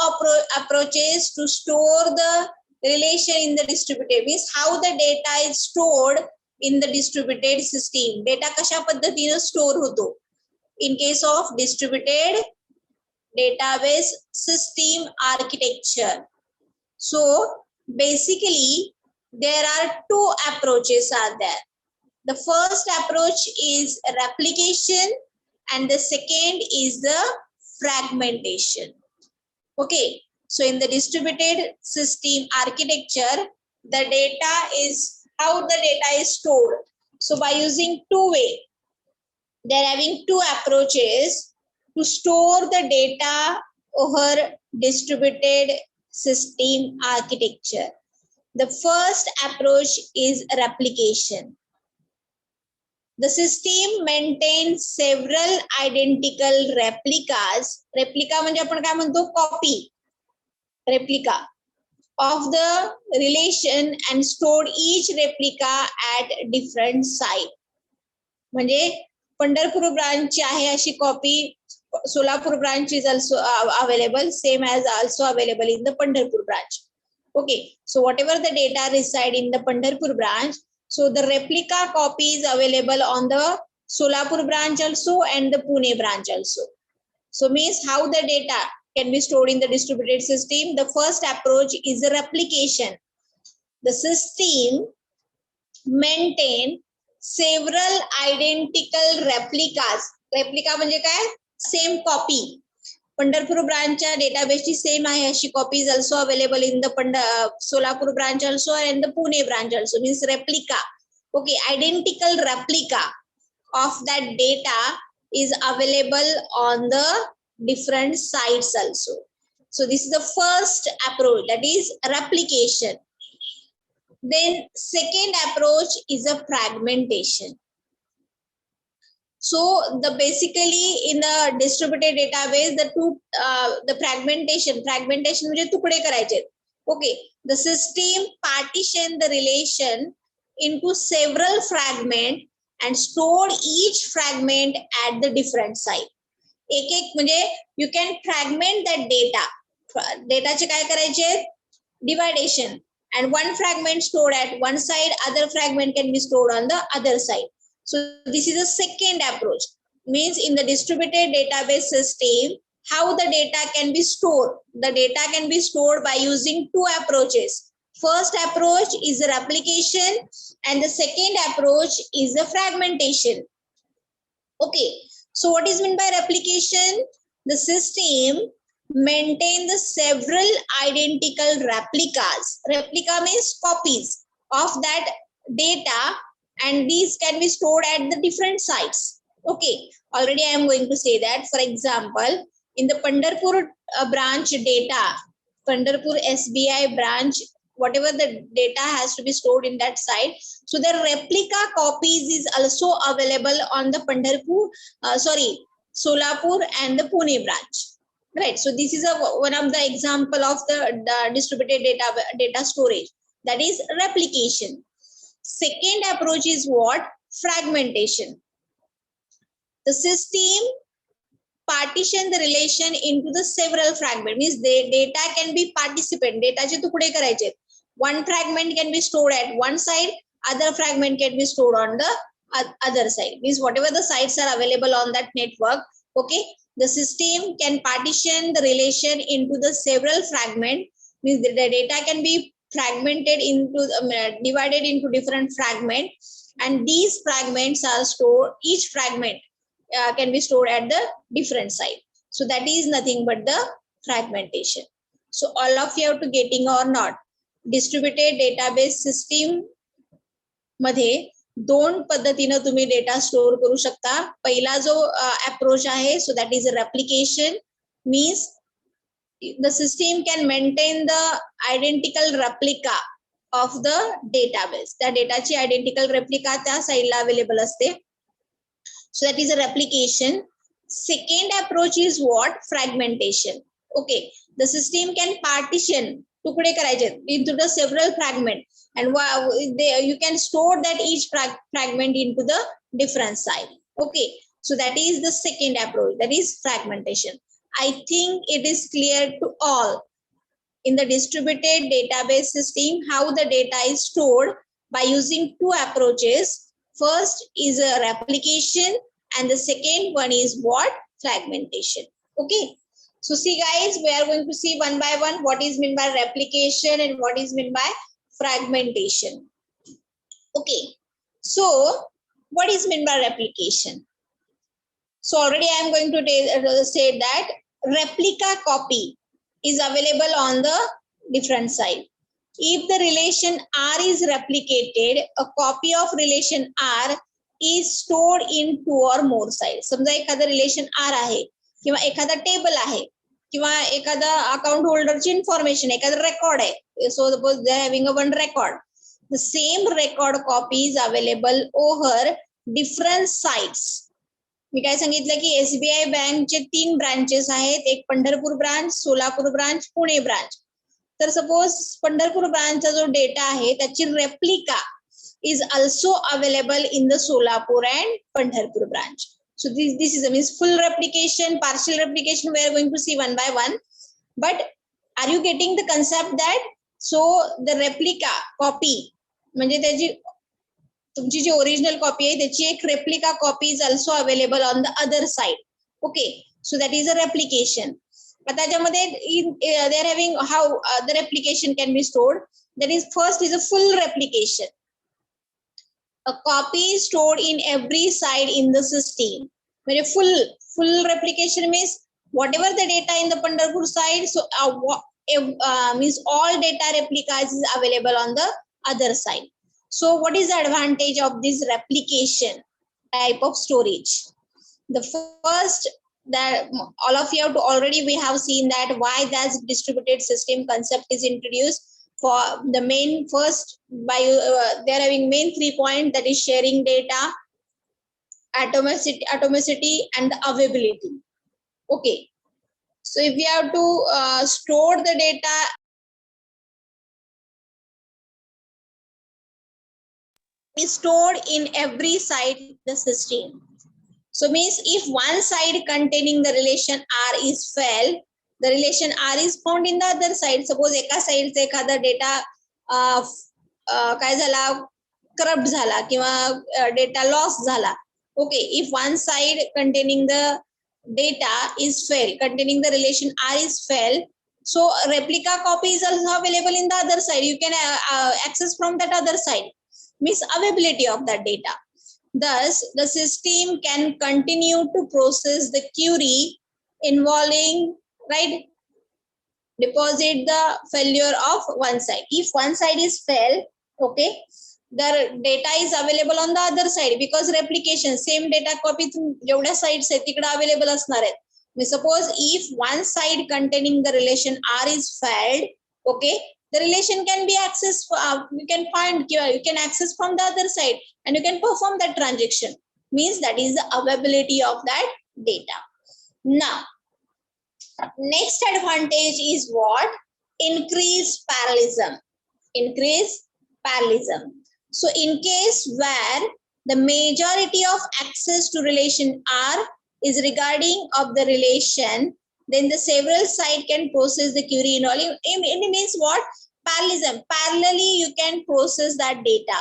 [SPEAKER 1] approaches to store the relation in the distributed. Means how the data is stored in the distributed system. Data कशा पद्धतीने store होतो. In case of distributed database system architecture. So basically there are two approaches are there. The first approach is replication and the second is the fragmentation. Okay, so in the distributed system architecture, the data is how the data is stored. So by using two ways, they're having two approaches to store the data over distributed system architecture. The first approach is replication. The system maintains several identical replicas. Replica म्हणजे आपण काय म्हणतो copy. Replica of the relation and stored each replica at different site. म्हणजे Pandharpur branch आहे अशी copy Solapur branch is also available, same as also available in the Pandharpur branch. Okay, so whatever the data reside in the Pandharpur branch, so the replica copy is available on the Solapur branch also and the Pune branch also. So means how the data can be stored in the distributed system. The first approach is the replication. The system maintain several identical replicas. Replica म्हणजे काय? Same copy. Pandharpur branch database ची same आहे अशी copy is also available in the Solapur branch also and the Pune branch also, means replica. Okay, identical replica of that data is available on the different sites also. So this is the first approach, that is replication. Then second approach is a fragmentation. So the basically in the distributed database the fragmentation म्हणजे तुकडे करायचे. Okay, the system partition the relation into several fragment and store each fragment at the different site. एक म्हणजे you can fragment that data. डेटाचे काय करायचे, dividation, and one fragment stored at one side, other fragment can be stored on the other side. So this is a second approach, means in the distributed database system, how the data can be stored. The data can be stored by using two approaches. First approach is the replication and the second approach is the fragmentation. Okay, so what is meant by replication? The system maintain the several identical replicas. Replica means copies of that data, and these can be stored at the different sites. Okay, already I am going to say that. For example, in the Pandharpur branch data, Pandharpur SBI branch, whatever the data has to be stored in that site, so the replica copies is also available on the Solapur and the Pune branch. Right, so this is one of the example of the distributed data storage, that is replication. Second approach is what? Fragmentation. The system partition the relation into the several fragments, means the data can be participant, dataचे तुकडे करायचे. One fragment can be stored at one side, other fragment can be stored on the other side, means whatever the sites are available on that network. Okay, the system can partition the relation into the several fragments, means the data can be fragmented into divided into different fragments, and these fragments are stored, each fragment can be stored at the different site. So that is nothing but the fragmentation. So all of you have to getting or not, distributed database system मध्ये दोन पद्धतीने तुम्ही data store करू शकता. पहिला जो approach आहे, सो that is replication, means the system can maintain the identical replica of the database. त्या डेटाची identical replica त्या साइडला अवेलेबल असते. So that is a replication. Second approach is what? Fragmentation. Okay, the system can partition, तुकडे करायचे into the several fragment, and you can store that each fragment into the different side. Okay, so that is the second approach, that is fragmentation. I think it is clear to all. In the distributed database system, how the data is stored by using two approaches. First is a replication and the second one is what? Fragmentation. Okay, so see guys, we are going to see one by one what is meant by replication and what is meant by fragmentation. Okay, so what is meant by replication? So already I am going to say that replica copy is available on the different side. If the relation R is replicated, a copy of relation R is stored in two or more sites. समजा एखादा relation R आहे किंवा एखादा table आहे किंवा एखादा account होल्डरची information, एखादा record आहे. So suppose they are having a one record. The same record copy is available over different sites. मी काय सांगितलं की SBI बँकचे 3 ब्रांचेस आहेत, एक Pandharpur branch, Solapur branch, Pune branch. तर सपोज पंढरपूर ब्रांचचा जो डेटा आहे त्याची replica is also available in the Solapur and Pandharpur branch. So this is means full replication, partial replication we are going to see one by one. But are you getting the concept that so the replica copy म्हणजे त्याची तुमची जी original copy आहे त्याची एक replica copy is also available on the other side. Okay, so that is a replication. आता त्याच्यामध्ये they are having how the replication can be stored. That is first is a full replication. A copy is stored in every side in the system. म्हणजे full replication means whatever the data in the Pandharpur side, so means all data replicas is available on the other side. So what is the advantage of this replication type of storage? The first, that all of you have to already, we have seen that why that distributed system concept is introduced. For the main first, by they're having main 3 points, that is sharing data, atomicity and the availability. Okay, so if we have to store the data, is stored in every side the system. So means if one side containing the relation R is failed, the relation R is found in the other side. Suppose एका side से एखादा data काय झाला, corrupt झाला किंवा data loss झाला. Okay, if one side containing the data is failed, containing the relation R is failed, so replica copy is also available in the other side. You can access from that other side. Means availability of that data. Thus, the system can continue to process the query involving, right, deposit the failure of one side. If one side is failed, okay, the data is available on the other side, because replication, same data copy जेवढ्या sides आहेत तिकडे available असणार आहेत. Suppose if one side containing the relation R is failed, okay, the relation can be accessed, you can find, you can access from the other side and you can perform that transaction. Means that is the availability of that data. Now, next advantage is what? Increased parallelism. Increase parallelism. So in case where the majority of access to relation R is regarding of the relation, then the several side can process the query involving. It means what? Parallelism. Parallelly you can process that data.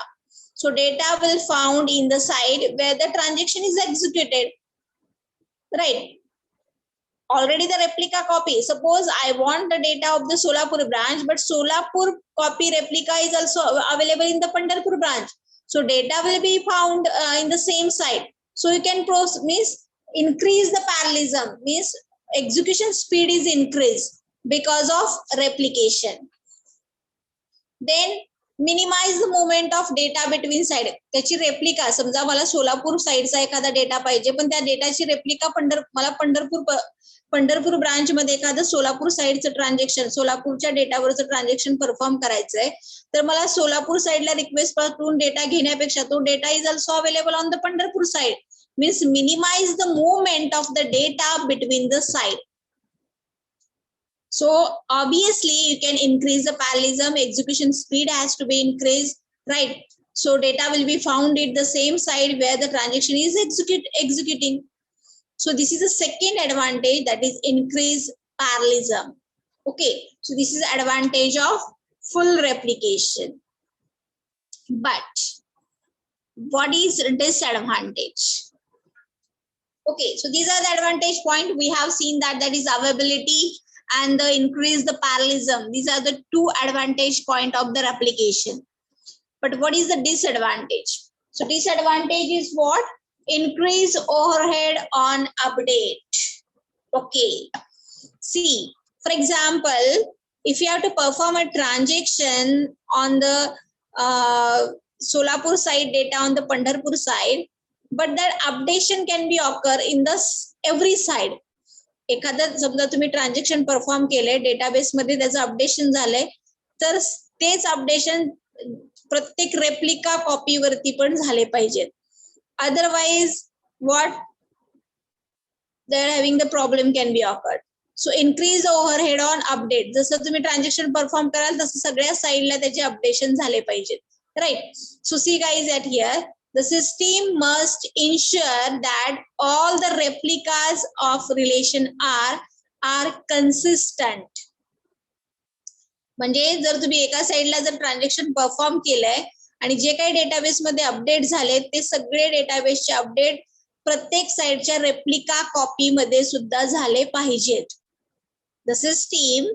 [SPEAKER 1] So data will found in the side where the transaction is executed. Right. Already the replica copy. Suppose I want the data of the Solapur branch, but Solapur copy replica is also available in the Pandharpur branch. So data will be found in the same site. So you can means increase the parallelism, means execution speed is increased because of replication. Then minimize the movement of data between side. त्याची replica, समजा मला सोलापूर साइडचा एखादा data पाहिजे, पण त्या डेटाची replica मला Pandharpur branch मध्ये एखादं सोलापूर साइडचं ट्रान्झॅक्शन, सोलापूरच्या डेटावरचं ट्रान्झॅक्शन परफॉर्म करायचंय, तर मला सोलापूर साइडला रिक्वेस्ट पाठवून डेटा घेण्यापेक्षा तो data is also available on the Pandharpur side. Means minimize the movement of the data between the side. So obviously you can increase the parallelism, execution speed has to be increased, right? So data will be found at the same side where the transaction is executing. So this is the second advantage, that is increased parallelism. Okay, so this is advantage of full replication. But what is disadvantage? Okay, so these are the advantage point. We have seen that is availability and the increase the parallelism. These are the two advantage point of the replication. But what is the disadvantage? So disadvantage is what? Increase overhead on update. Okay, see, for example, if you have to perform a transaction on the Solapur side data on the Pandharpur side, but that updation can be occur in the every side. एखादं समजा तुम्ही transaction perform केलंय, database मध्ये त्याचं updation झालंय, तर तेच updation प्रत्येक रेप्लिका कॉपी वरती पण झाले पाहिजेत. Otherwise what they are having the problem can be awkward. So increase overhead on update. जसं तुम्ही ट्रान्झॅक्शन परफॉर्म कराल तसं सगळ्या साईडला त्याचे अपडेशन झाले पाहिजेत, right? So see guys at here, the system must ensure that all the replicas of relation R are consistent. म्हणजे जर तुम्ही एका साइडला जर ट्रान्झॅक्शन परफॉर्म केलंय आणि जे काही डेटाबेस मध्ये अपडेट झाले ते सगळे डेटाबेसचे अपडेट प्रत्येक साइडच्या रेप्लिका कॉपी मध्ये सुद्धा झाले पाहिजेत. The system,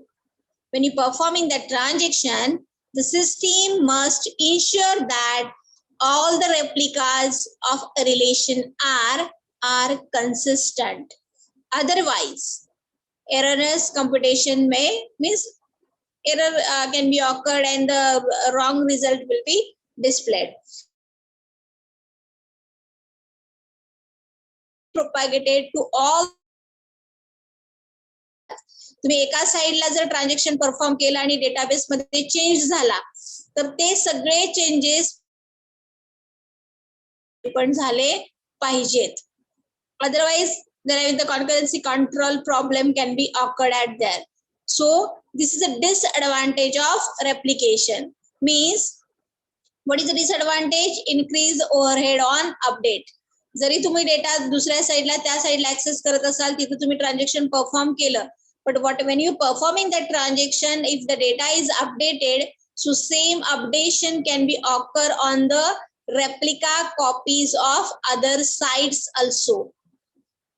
[SPEAKER 1] when you performing that transaction, the system must ensure that all the replicas of a relation R are consistent. Otherwise, erroneous computation means error can be occurred and the wrong result will be displayed. Propagated to all. तुम्ही एका साइडला जर transaction perform केलं आणि database मध्ये change झाला तर ते सगळे चेंजेस पण झाले पाहिजेत. Otherwise the concurrency control problem can be occurred at there. So this is a disadvantage of replication. Means what is the disadvantage? Increase overhead on update. जरी तुम्ही डेटा दुसऱ्या साइडला त्या साइडला ऍक्सेस करत असाल तिथे तुम्ही ट्रान्झॅक्शन परफॉर्म केलं, but when you performing that transaction, if the data is updated, so same updation can be occur on the replica copies of other sites also.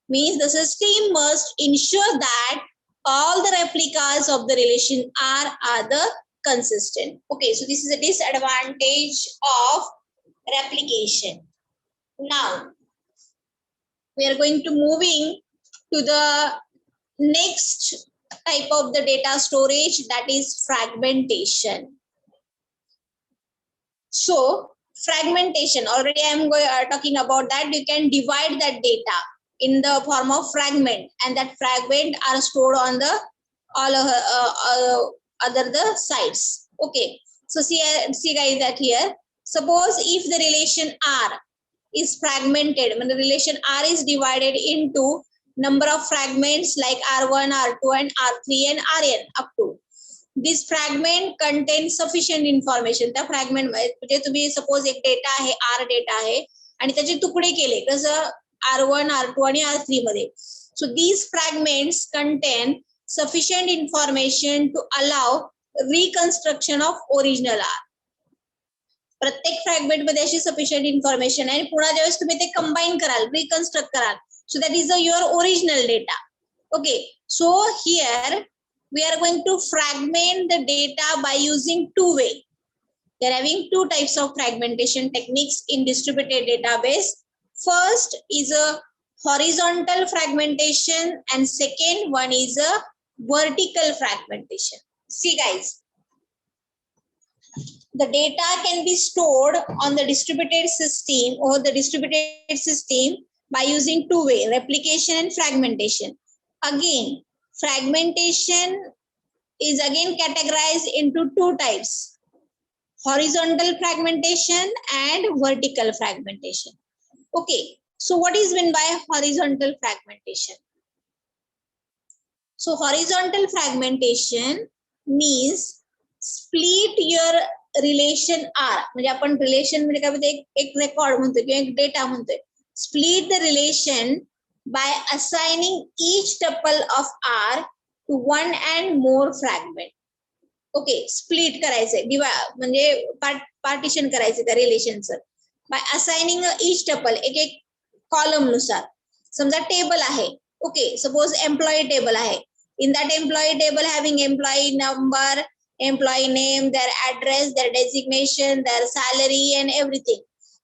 [SPEAKER 1] Means the system must ensure that all the replicas of the relation are the consistent. Okay, so this is a disadvantage of replication. Now we are going to moving to the next type of the data storage, that is fragmentation. So fragmentation, already I am talking about that. You can divide that data in the form of fragment, and that fragment are stored on the all other the sites. Okay, so see guys that here, suppose if the relation R is fragmented, when the relation R is divided into number of fragments like R1, R2 and R3 and Rn up to. This fragment contains sufficient information. त्या fragment म्हणजे तुम्ही suppose एक data आहे, R data आहे आणि त्याचे तुकडे केले कसं R1, R2 आणि R3 मध्ये. So these fragments contain sufficient information to allow reconstruction of original R. प्रत्येक फ्रॅगमेंट मध्ये अशी सफिशियंट इन्फॉर्मेशन आहे आणि पुन्हा ज्यावेळेस तुम्ही ते कंबाईन कराल, रिकन्स्ट्रक्ट कराल, सो that is your original data. Okay, so here we are going to fragment the data by using two way. We are having two types of fragmentation techniques in distributed database. First is a horizontal fragmentation and second one is a vertical fragmentation. See guys, the data can be stored on the distributed system or the distributed system by using two way, replication and fragmentation. Again, fragmentation is again categorized into two types, horizontal fragmentation and vertical fragmentation. Okay, so what is meant by horizontal fragmentation? So horizontal fragmentation means split your relation R, म्हणजे आपण relation म्हणजे काय म्हणतो, एक record म्हणतो किंवा एक data म्हणतोय. Split the relation by assigning each tuple of R to one and more fragment. Okay, split करायचंय, म्हणजे पार्टिशन करायचं त्या रिलेशनचं by assigning each tuple एक एक कॉलम नुसार. समजा टेबल आहे, ओके, सपोज एम्प्लॉई टेबल आहे. In that employee table having employee number, employee name, their address, their designation, their salary and everything.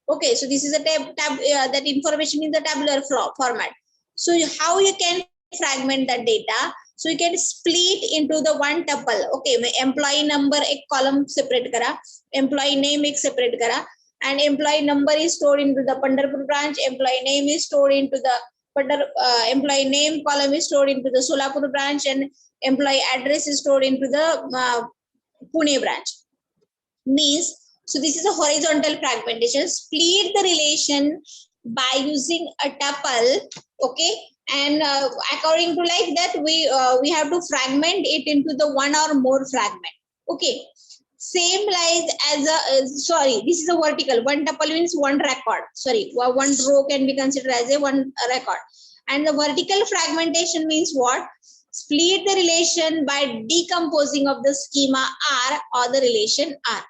[SPEAKER 1] Okay, so this is a that information in the tabular format. So how you can fragment that data? So you can split into the one tuple. Okay, employee number एक column separate करा, employee name एक separate करा, and employee number is stored into the Pandharpur branch, employee name is stored into the employee name column is stored into the Solapur branch, and employee address is stored into the Pune branch. Means, so this is a horizontal fragmentation. Split the relation by using a tuple. Okay, and according to like that we have to fragment it into the one or more fragment. Okay, same like as a sorry, this is a vertical. One tuple means one record. Sorry, one row can be considered as a one record. And the vertical fragmentation means what? Split the relation by decomposing of the schema R or the relation R.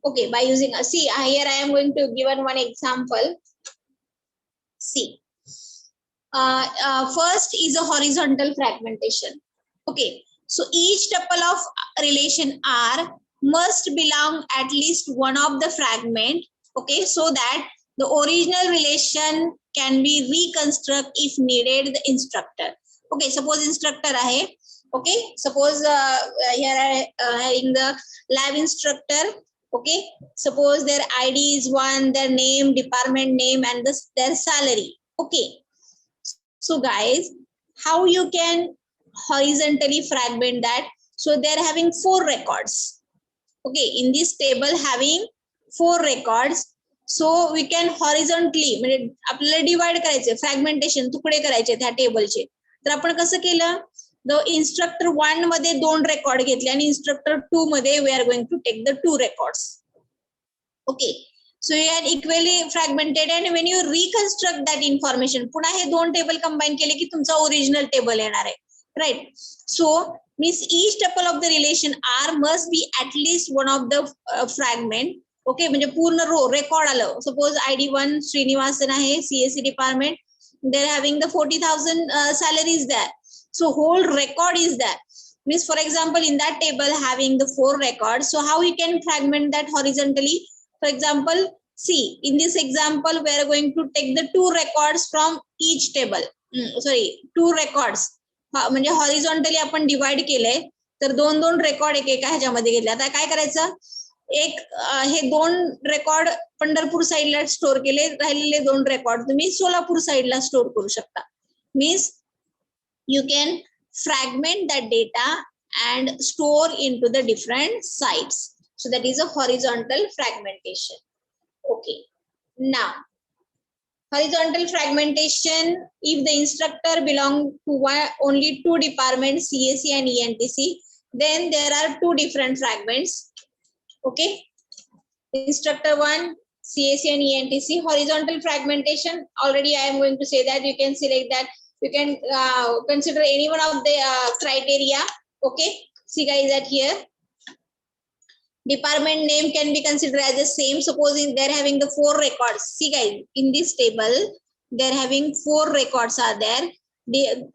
[SPEAKER 1] Okay, by using a see here I am going to give one example. See, first is a horizontal fragmentation. Okay, so each tuple of relation R must belong at least one of the fragment. Okay, so that the original relation can be reconstruct if needed the instructor. Okay, suppose instructor ahe. Okay, suppose here I having the lab instructor Okay, suppose their ID is one, their name, department name, and their salary. Okay, so guys, how you can horizontally fragment that? So they're having 4 records. Okay, in this table having 4 records. So we can horizontally म्हणजे आपल्याला divide करायचे, fragmentation तुकडे करायचे त्या टेबलचे. तर आपण कसं केलं? द इन्स्ट्रक्टर 1 मध्ये 2 रेकॉर्ड घेतले आणि इन्स्ट्रक्टर 2 मध्ये we are going to take the 2 records. Okay, so you are equally fragmented and when you reconstruct that information, पुन्हा हे 2 टेबल कंबाईन केले की तुमचा ओरिजिनल टेबल येणार आहे, right? So means each tuple of the relation R must be at least one of the fragment. Okay, म्हणजे पूर्ण रो record आलं. Suppose ID1 Srinivasan आहे, CSE department, they're having the 40,000 salaries there. So whole record is there. Means for example in that table having the 4 records, so how you can fragment that horizontally? For example, see in this example we are going to take the 2 records from each table. 2 records म्हणजे horizontally आपण divide केलंय, तर 2 record एका ह्याच्यामध्ये घेतले. आता काय करायचं? एक हे 2 रेकॉर्ड पंढरपूर साइडला स्टोर केले, राहिलेले 2 रेकॉर्ड तुम्ही सोलापूर साइडला स्टोर करू शकता. Means you can fragment that data and store into the different sites. So that is a horizontal fragmentation. Okay, now horizontal fragmentation, if the instructor belong to only 2 departments, CSE and ENTC, then there are 2 different fragments. Okay, instructor 1, CSE and ENTC. Horizontal fragmentation, already I am going to say that you can select that. You can consider any one of the criteria. Okay, see guys that here department name can be considered as the same. Supposing they're having the 4 records. See guys, in this table they're having 4 records are there. The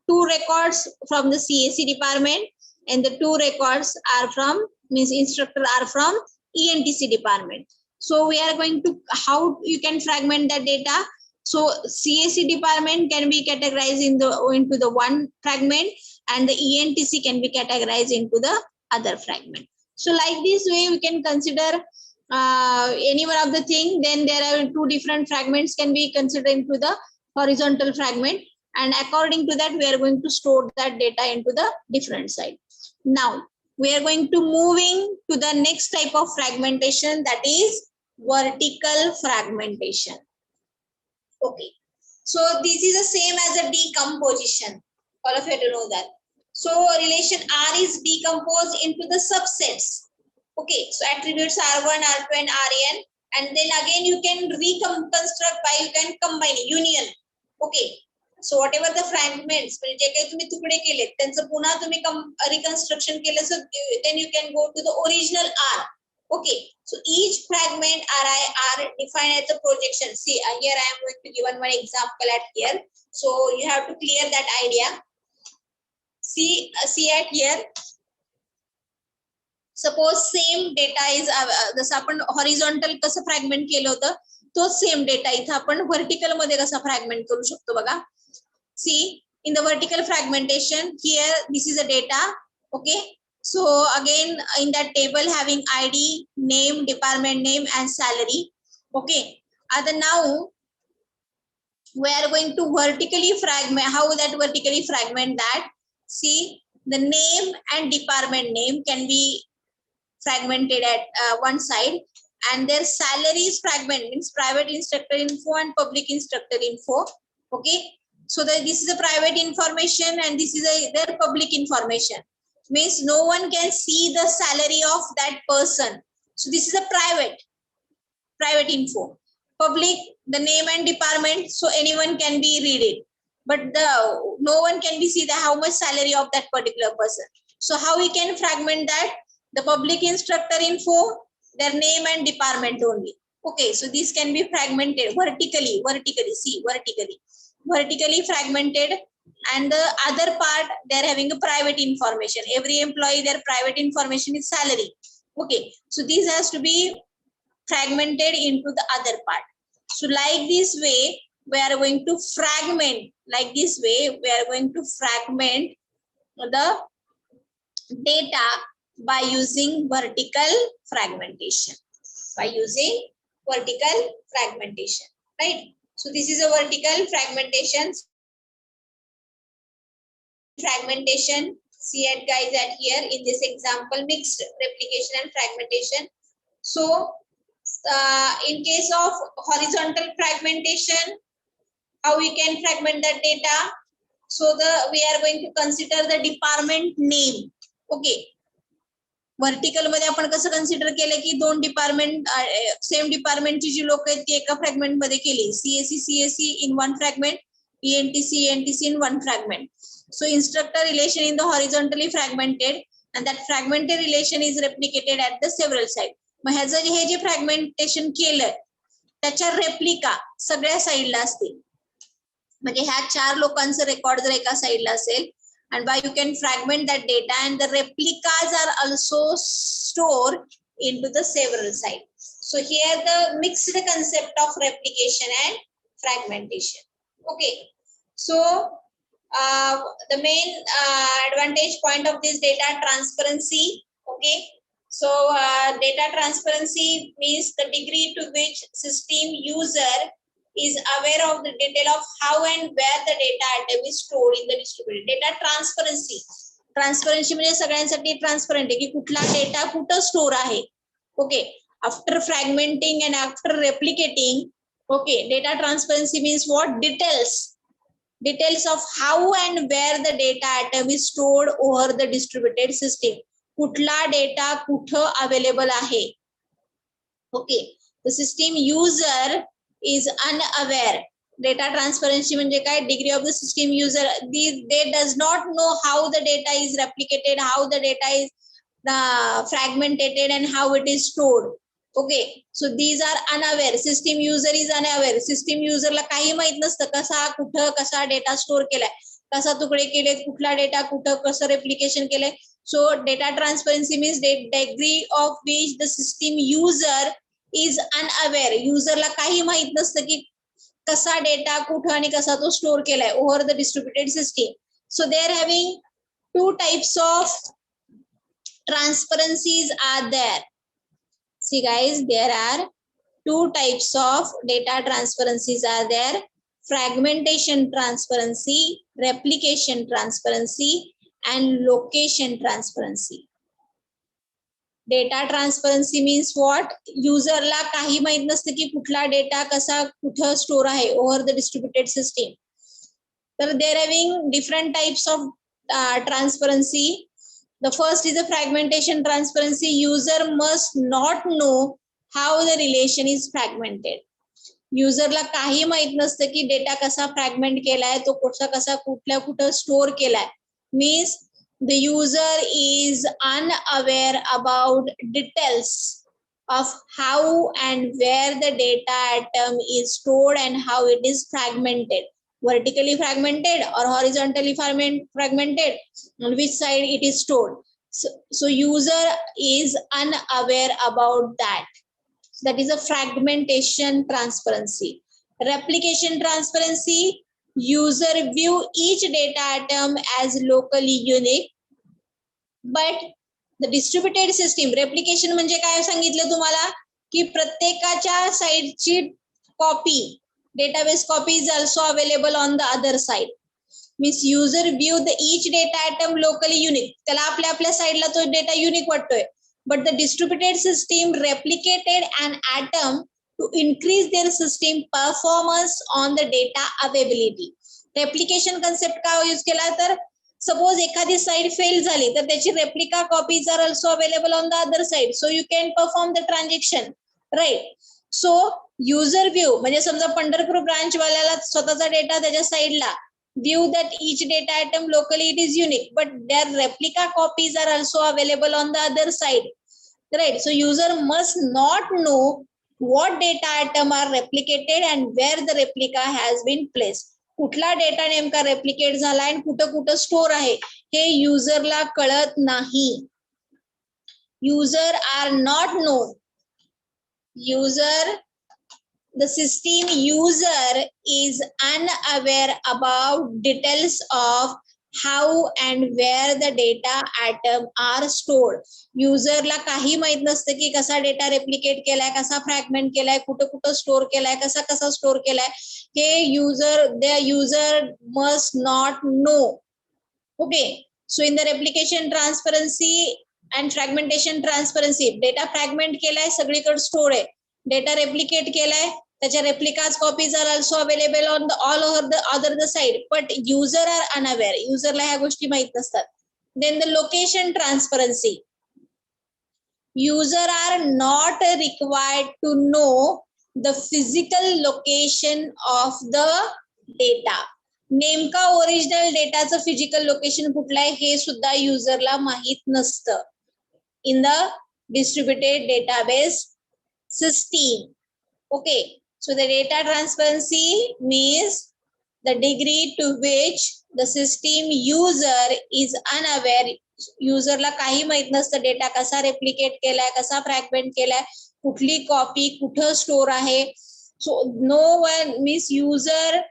[SPEAKER 1] 2 records from the CSE department and the 2 records are from, means instructor are from ENTC department. So we are going to, how you can fragment that data? So CSE department can be categorized into the one fragment and the ENTC can be categorized into the other fragment. So like this way we can consider any one of the thing. Then there are 2 different fragments can be considered into the horizontal fragment, and according to that we are going to store that data into the different side. Now we are going to moving to the next type of fragmentation, that is vertical fragmentation. Okay, so this is the same as a decomposition. All of you to know that. So relation R is decomposed into the subsets. Okay, so attributes R1, R2 and Rn, and then again you can reconstruct by, you can combine union. Okay, so whatever the fragments म्हणजे जे काही तुम्ही तुकडे केले त्यांचं पुन्हा तुम्ही reconstruction केलं, so then you can go to the original R. Okay, so each fragment Ri are defined as a projection. See here I am going to give one example at here, so you have to clear that idea. See at here, suppose same data is जसं आपण horizontal कसं fragment केलं होतं, तो same data इथं आपण vertical मध्ये कसा fragment करू शकतो बघा. See in the vertical fragmentation, here this is a data. Okay, so again in that table having ID, name, department name and salary. Okay, now we are going to vertically fragment. How that vertically fragment that? See, the name and department name can be fragmented at one side, and their salaries fragment, means private instructor info and public instructor info. Okay, so this is a private information and this is their public information. Means no one can see the salary of that person. So this is a private info. Public, the name and department, so anyone can be read it, but no one can be see the how much salary of that particular person. So how we can fragment that? The public instructor info, their name and department only. Okay, so this can be fragmented vertically. See, vertically fragmented, and the other part they're having a private information. Every employee, their private information is salary. Okay, so this has to be fragmented into the other part. So like this way we are going to fragment, like this way we are going to fragment the data by using vertical fragmentation. By using vertical fragmentation, right? So this is a vertical fragmentation. See it guys at here in this example, mixed replication and fragmentation. So in case of horizontal fragmentation, how we can fragment the data? So we are going to consider the department name. Okay. Vertical मध्ये आपण कसं consider केलं की दोन department same डिपार्टमेंटची जी लोक आहेत ती एका फ्रॅगमेंट मध्ये केली. CSE in one fragment, ENTC in one fragment. So instructor relation in the horizontally fragmented and that fragmented relation is replicated at the several side. मग ह्याचं हे जे फ्रॅगमेंटेशन केलंय त्याच्या रेप्लिका सगळ्या साईडला असतील. म्हणजे ह्या चार लोकांचं रेकॉर्ड जर एका साईडला असेल and by you can fragment that data and the replicas are also stored into the several sites. So here the mixed concept of replication and fragmentation. Okay. So the main advantage point of this data transparency. Okay. So data transparency means the degree to which system user is aware of the detail of how and where the data item is stored in the distributed data transparency. Transparency म्हणजे सगळ्यांसाठी transparent आहे की कुठला data कुठं store आहे. Okay. After fragmenting and after replicating. Okay. Data transparency means what? details of how and where the data item is stored over the distributed system. कुठला data कुठं available आहे. Okay. The system user is unaware. Data transparency म्हणजे काय? Degree of the system user, they does not know how the data is replicated, how the data is fragmented and how it is stored. Okay. So these are unaware. System user is unaware. System user ला काही माहित नसतं कसा कुठं कसा data store केलाय, कसा तुकडे केले, कुठला डेटा कुठं कसं रेप्लिकेशन केलंय. So data transparency means the degree of which the system user is unaware. युजरला काही माहित नसतं की कसा डेटा कुठं आणि कसा तो स्टोर केलाय over the distributed system. So they are having two types of transparencies are there. See guys, there are two types of data transparencies are there. Fragmentation transparency, replication transparency and location transparency. Data transparency means what? युजरला काही माहित नसतं की कुठला data कसा कुठं store आहे over the distributed system. तर they are having different types of transparency. The first is a fragmentation transparency. User must not know how the relation is fragmented. युजरला काही माहित नसतं की डेटा कसा फ्रॅगमेंट केलाय, तो कसा कुठल्या कुठं स्टोर केलाय. Means the user is unaware about details of how and where the data item is stored and how it is fragmented, vertically fragmented or horizontally fragmented, on which side it is stored. So user is unaware about that. So that is a fragmentation transparency. Replication transparency, user view each data item as locally unique. But the distributed system. Replication म्हणजे काय सांगितलं तुम्हाला की प्रत्येकाच्या साइडची copy, database copy is also available on the other side. Means user view the each data item locally unique. त्याला आपल्या साइडला तो डेटा युनिक वाटतोय. But the distributed system replicated an item to increase their system performance on the data availability. Replication concept का use केला तर suppose एखादी side fail झाली तर त्याची replica copies are also available on the other side. So you can perform the transaction, right. So user view म्हणजे समजा Pandharpur branch वाल्याला स्वतःचा डेटा त्याच्या साइडला view that each data item locally it is unique but their replica copies are also available on the other side, right. So user must not know what data item are replicated and where the replica has been placed. कुठला data नेमका replicate झालाय आणि कुठं कुठं store आहे हे युजरला कळत नाही. User are not known. User, the system user is unaware about details of how and where the data atom are stored. युजरला काही माहित नसतं की कसा डेटा रेप्लिकेट केलाय, कसा फ्रॅगमेंट केलाय, कुठं कुठं स्टोर केलाय, कसा कसा स्टोर केलाय, हे the user must not know. Okay, so in the replication transparency and fragmentation transparency, data fragment केलाय, सगळीकडे स्टोर आहे. Data replicate केलाय, त्याच्या replicas copies are also available on the all over the other side, but user are unaware. Userला ह्या गोष्टी माहित नसतात. Then the location transparency, user are not required to know the physical location of the data. नेमका original डेटाचं physical location कुठलं आहे हे सुद्धा युजरला माहित नसतं in the distributed database system. Okay, so the data transparency means the degree to which the system user is unaware. युजरला काही माहित नसतं डेटा कसा रेप्लिकेट केलाय, कसा फ्रॅगमेंट केलाय, कुठली कॉपी कुठं स्टोर आहे. So no one means user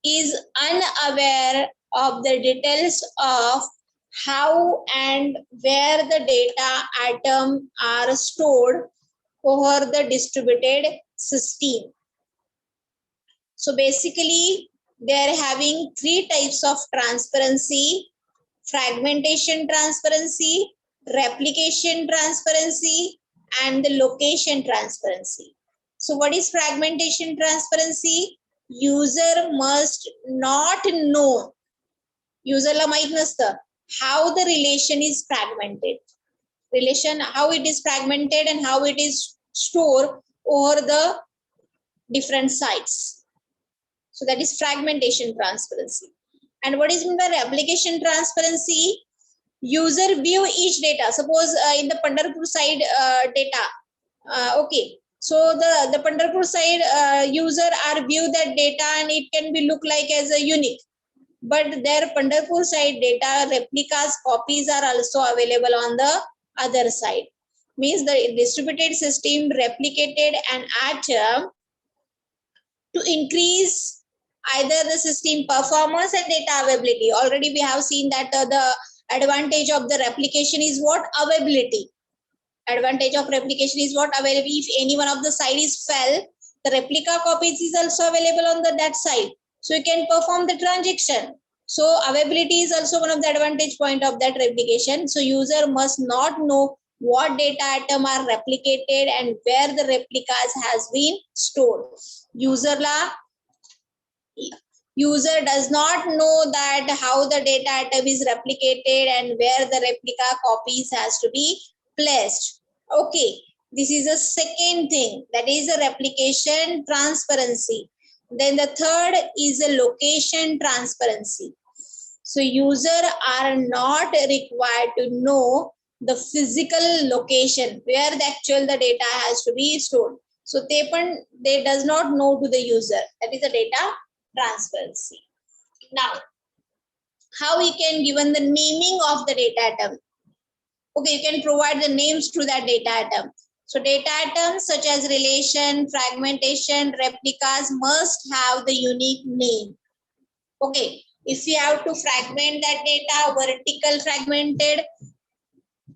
[SPEAKER 1] is unaware of the details of how and where the data atom are stored over the distributed system. So basically they are having three types of transparency: fragmentation transparency, replication transparency, and the location transparency. So what is fragmentation transparency? User must not know, userला माहित नसतं how the relation is fragmented, relation how it is fragmented and how it is stored over the different sites. So that is fragmentation transparency. And what is meant by replication transparency? User view each data. Suppose in the Pandharpur side data, okay, so the Pandharpur side user are view that data and it can be look like as a unique, but their Pandharpur side data replicas copies are also available on the other side. Means the distributed system replicated an atom to increase either the system performance and data availability. Already we have seen that the advantage of the replication is what? Availability. Advantage of replication is what? Availability. If any one of the side is fell, the replica copies is also available on that side. So you can perform the transaction. So availability is also one of the advantage point of that replication. So user must not know what data atom are replicated and where the replicas has been stored. User does not know that how the data atom is replicated and where the replica copies has to be placed. Okay, this is the second thing, that is a replication transparency. Then the third is a location transparency. So user are not required to know the physical location where the actual the data has to be stored. So they does not know to the user. That is the data transparency. Now, how we can given the naming of the data atom? Okay, you can provide the names to that data atom. So data atoms such as relation, fragmentation, replicas must have the unique name. Okay, if you have to fragment that data, vertical fragmented,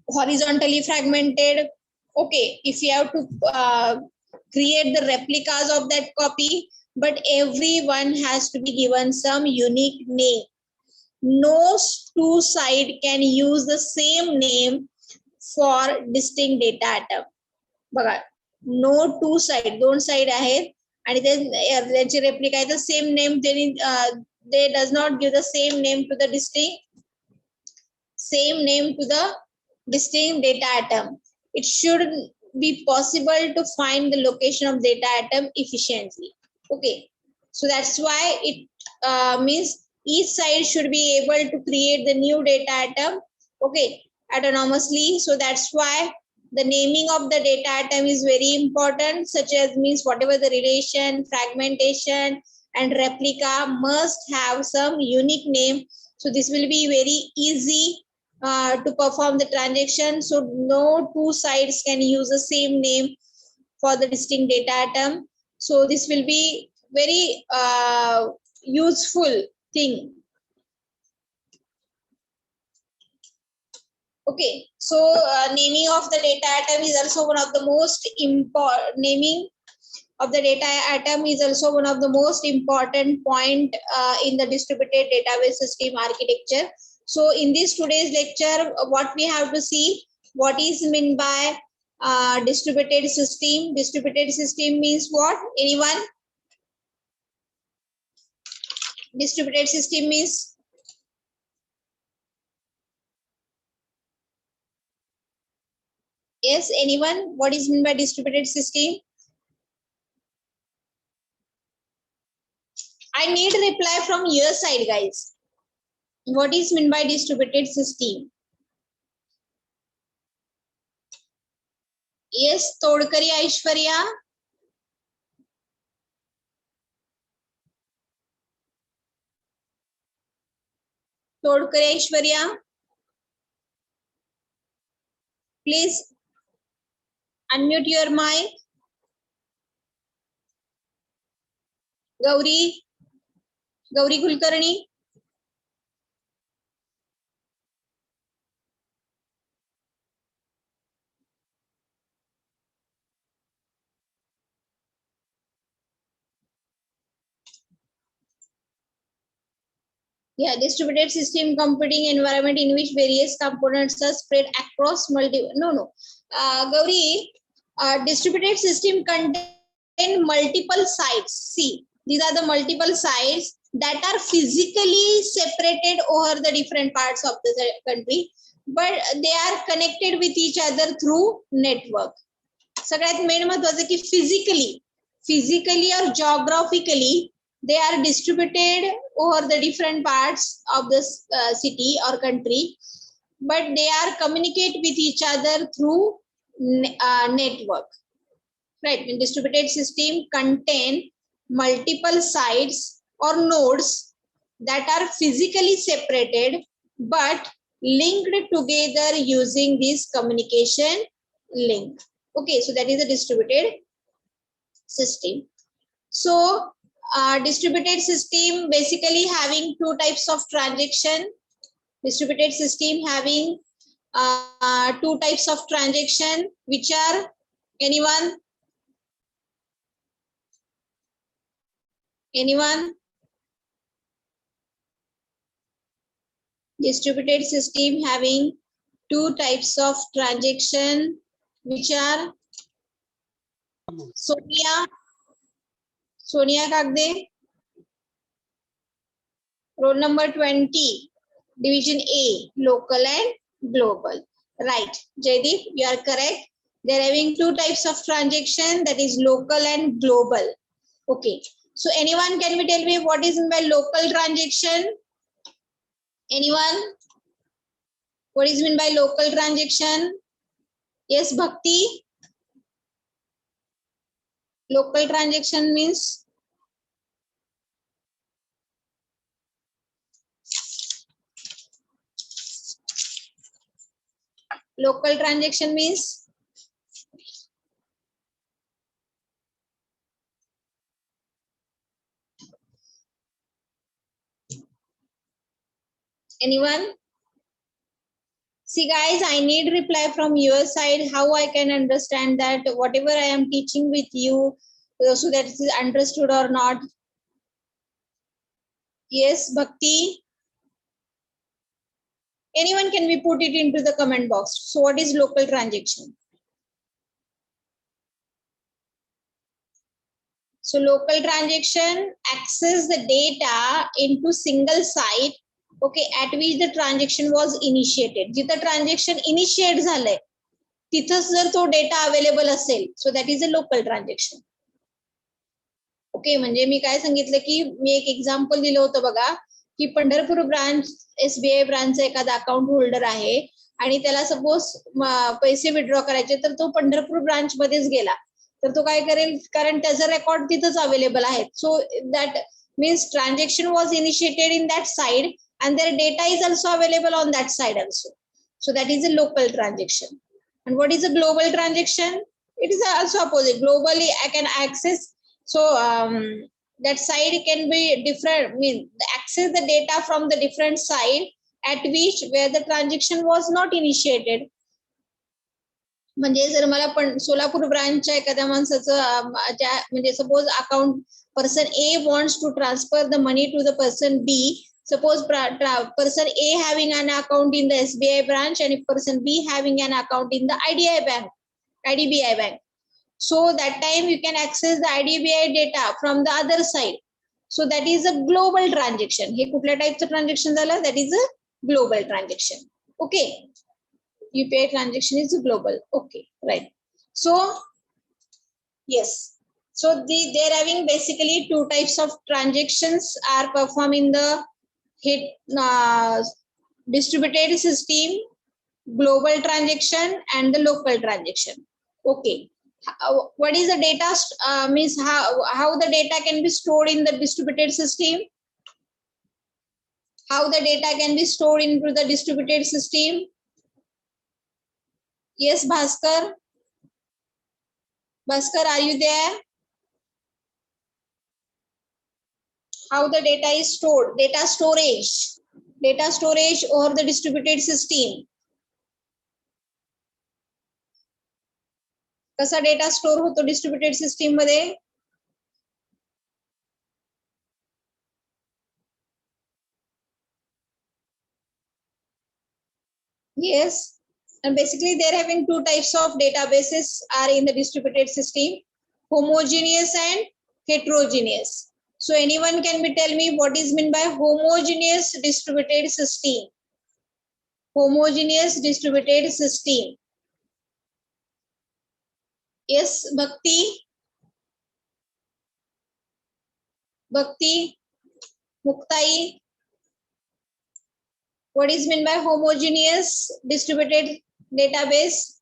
[SPEAKER 1] horizontally fragmented. Okay, if you have to create the replicas of that copy, but everyone has to be given some unique name. No two side can use the same name for distinct data atom. बघा, no two side, दोन side आहेत आणि त्यांची replica आहे, the same name they does not give the same name to the distinct data atom. It should be possible to find the location of data atom efficiently. Okay, so that's why it means each side should be able to create the new data atom, okay, autonomously. So that's why the naming of the data atom is very important, such as means whatever the relation, fragmentation and replica must have some unique name. So this will be very easy to perform the transaction. So no two sides can use the same name for the distinct data atom. So this will be very useful thing Okay, so naming of the data item is also one of the most important. Naming of the data item is also one of the most important point in the distributed database system architecture. So in this today's lecture, what we have to see, what is meant by distributed system. Distributed system means what? Anyone? Distributed system means, yes, anyone? What is meant by distributed system? I need a reply from your side, guys. What is meant by distributed system? Yes, Todkari Aishwarya. Todkari Aishwarya. Please unmute your mic. Gauri Kulkarni. Yeah, distributed system computing environment in which various components are spread across multiple. No. Gauri, distributed system contain multiple sites. See, these are the multiple sites that are physically separated over the different parts of the country, but they are connected with each other through network. सगळ्यात main महत्वाचं की physically और geographically they are distributed over the different parts of the city or country, but they are communicate with each other through network, right? When distributed system contain multiple sites or nodes that are physically separated but linked together using this communication link. Okay, so that is a distributed system. So distributed system basically having two types of transaction. Distributed system having two types of transaction, which are, anyone? Distributed system having two types of transaction, which are Sonia Kagde, roll number 20, division A, local and global. Right, Jaideep, you are correct. They're having two types of transaction, that is local and global. Okay, so anyone can we tell me what is meant by local transaction? Anyone? What is meant by local transaction? Yes, Bhakti. Local transaction means? Local transaction means? Anyone? See guys, I need reply from your side how I can understand that whatever I am teaching with you, so that it is understood or not. Yes, Bhakti. Anyone can we put it into the comment box. So what is local transaction? So local transaction access the data into single site, okay, at which the transaction was initiated. जिथं transaction initiate झालंय तिथंच जर तो data available असेल, so that is a local transaction. Okay, म्हणजे मी काय सांगितलं की मी एक एक्झाम्पल दिलं होतं बघा की पंढरपूर ब्रांच SBI ब्रांचचा एखादा अकाउंट होल्डर आहे आणि त्याला सपोज पैसे विड्रॉ करायचे तर तो पंढरपूर ब्रांच मध्येच गेला तर तो काय करेल, कारण त्याचा रेकॉर्ड तिथंच अवेलेबल आहे. So that means transaction was initiated in that side and their data is also available on that side also. So that is a local transaction. And what is a global transaction? It is also opposite. Globally I can access, so that side can be different, access the data from the different side at which where the transaction was not initiated. म्हणजे जर मला पण सोलापूर ब्रांचच्या एखाद्या माणसाचं म्हणजे suppose account person A wants to transfer the money to the person B. Suppose person A having an account in the SBI branch and person B having an account in the IDBI bank. So that time you can access the IDBI data from the other side. So that is a global transaction. हे कुठल्या टाइपचं transaction झालं? That is a global transaction. Okay. UPI transaction is global. Okay, right. So yes. So they're having basically two types of transactions are performed in the distributed system, global transaction and the local transaction. Okay. What is the data means how the data can be stored in the distributed system? How the data can be stored into the distributed system? Yes, Bhaskar. Bhaskar, are you there? How the data is stored? Data storage over the distributed system. कसा data store होतो distributed system मध्ये? Yes, and basically they're having two types of databases are in the distributed system, homogeneous and heterogeneous. So anyone can be tell me what is meant by homogeneous distributed system? Homogeneous distributed system. Yes, Bhakti. Muktai. What is meant by homogeneous distributed database?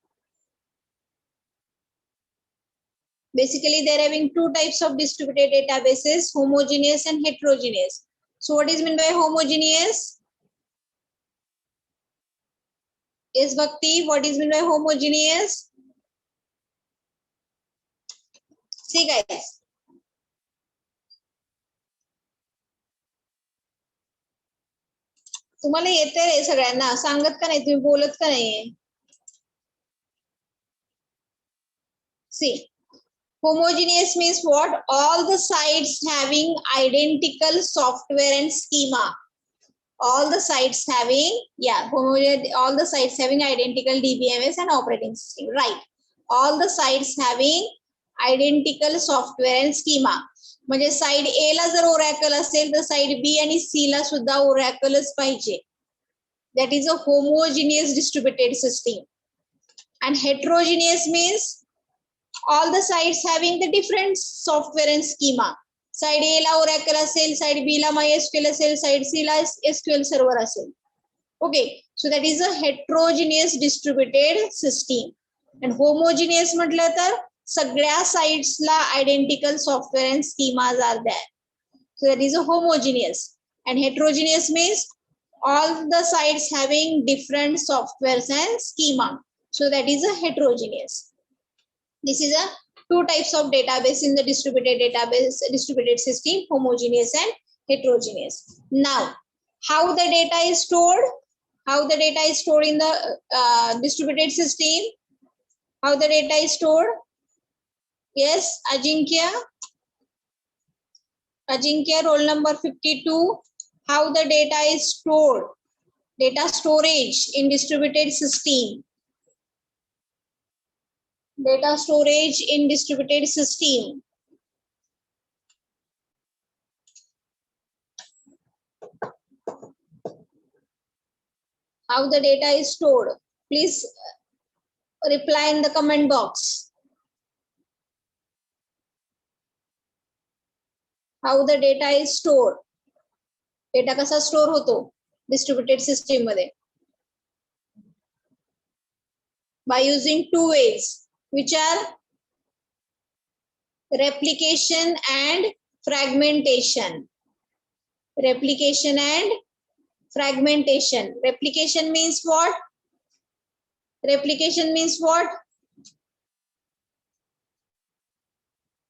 [SPEAKER 1] Basically, they're having two types of distributed databases, homogeneous and heterogeneous. So what is meant by homogeneous? Yes, Bhakti, what is meant by homogeneous? See guys. तुम्हाला येते रे सगळ्यांना? सांगत का नाही? तुम्ही बोलत का नाहीये? See. Homogeneous means what? All the sites having identical software and schema. All the sites having, all the sites having identical DBMS and operating system, right? All the sites having identical software and schema. म्हणजे side ए ला जर oracle असेल तर side B आणि C ला सुद्धा ओरॅकलच पाहिजे. That is a homogeneous distributed system. And heterogeneous means all the sites having the different software and schema. Side A La Oracle असेल, side B ला MySQL असेल, side C ला SQL server असेल. Okay, so that is a heterogeneous distributed system. And homogeneous म्हटलं तर सगळ्या sites ला identical software and schemas are there. So that is a homogeneous. And heterogeneous means all the sites having different softwares and schema. So that is a heterogeneous. This is a two types of database in the distributed system, homogeneous and heterogeneous. Now, how the data is stored? How the data is stored in the distributed system? How the data is stored? Yes, Ajinkya, roll number 52. How the data is stored? Data storage in distributed system. Data storage in distributed system. How the data is stored? Please reply in the comment box. How the data is stored? Data कसा store होतो distributed system मध्ये? By using two ways, which are replication and fragmentation. Replication and fragmentation. Replication means what? Replication means what?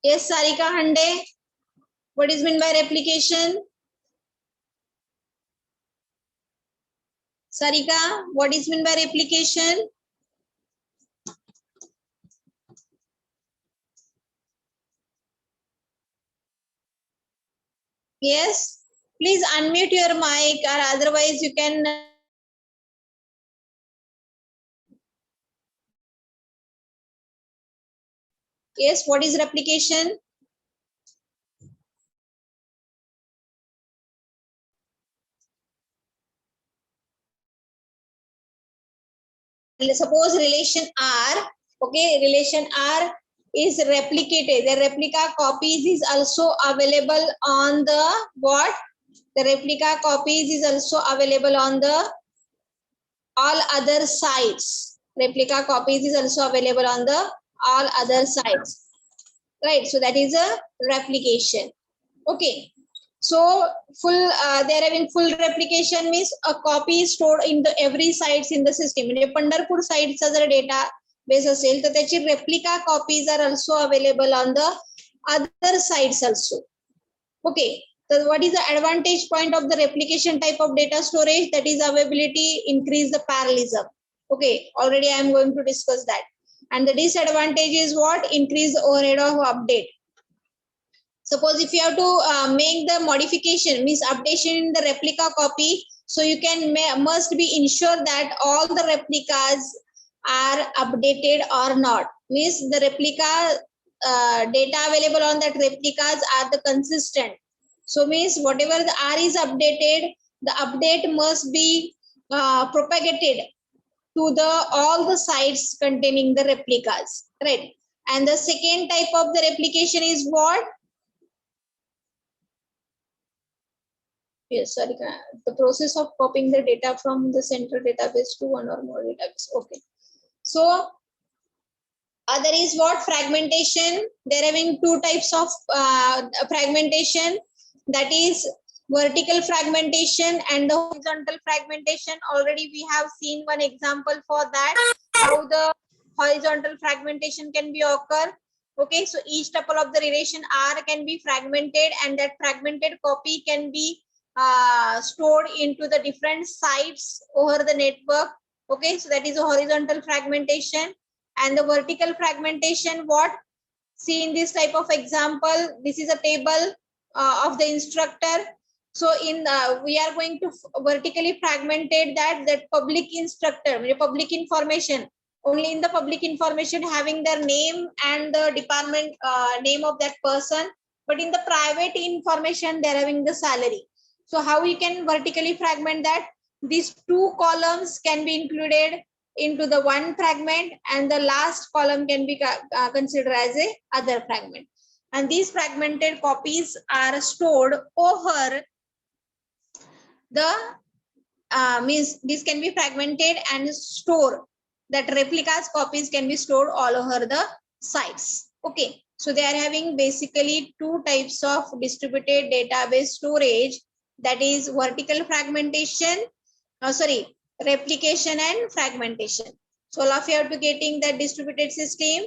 [SPEAKER 1] Yes, Sarika Hande. What is meant by replication? Sarika, what is meant by replication? Yes, please unmute your mic, or otherwise you can. Yes, what is replication? Suppose relation R, okay, relation R is replicated. The replica copies is also available on the what? The replica copies is also available on the all other sites. Replica copies is also available on the all other sites. Right, so that is a replication. Okay, so full they're having full replication means a copy is stored in the every sites in the system. म्हणजे पंढरपूर साइटचा जर data base असेल तर त्याची replica copies are also available on the other sites also. Okay, so what is the advantage point of the replication type of data storage? That is availability, increase the parallelism. Okay, already I am going to discuss that. And the disadvantage is what? Increase the overhead of update. Suppose if you have to make the modification, means updation in the replica copy, so you can must be ensure that all the replicas are updated or not. Means the replica data available on that replicas are the consistent. So means whatever the R is updated, the update must be propagated to the all the sites containing the replicas, right? And the second type of the replication is what? Yes, sorry. The process of copying the data from the central database to one or more database. Okay. So there is what? Fragmentation. They're having two types of fragmentation. That is vertical fragmentation and the horizontal fragmentation. Already we have seen one example for that, how the horizontal fragmentation can be occur. Okay, so each tuple of the relation R can be fragmented, and that fragmented copy can be stored into the different sites over the network. Okay, so that is a horizontal fragmentation. And the vertical fragmentation, what? See in this type of example, this is a table of the instructor. So in we are going to vertically fragmented that public instructor, public information, only in the public information having their name and the department name of that person, but in the private information they're having the salary. So how you can vertically fragment that? These two columns can be included into the one fragment, and the last column can be considered as a other fragment. And these fragmented copies are stored over the means this can be fragmented and stored, that replicas copies can be stored all over the sites. Okay, so they are having basically two types of distributed database storage, that is vertical fragmentation, replication and fragmentation. So all of you have to getting that distributed system.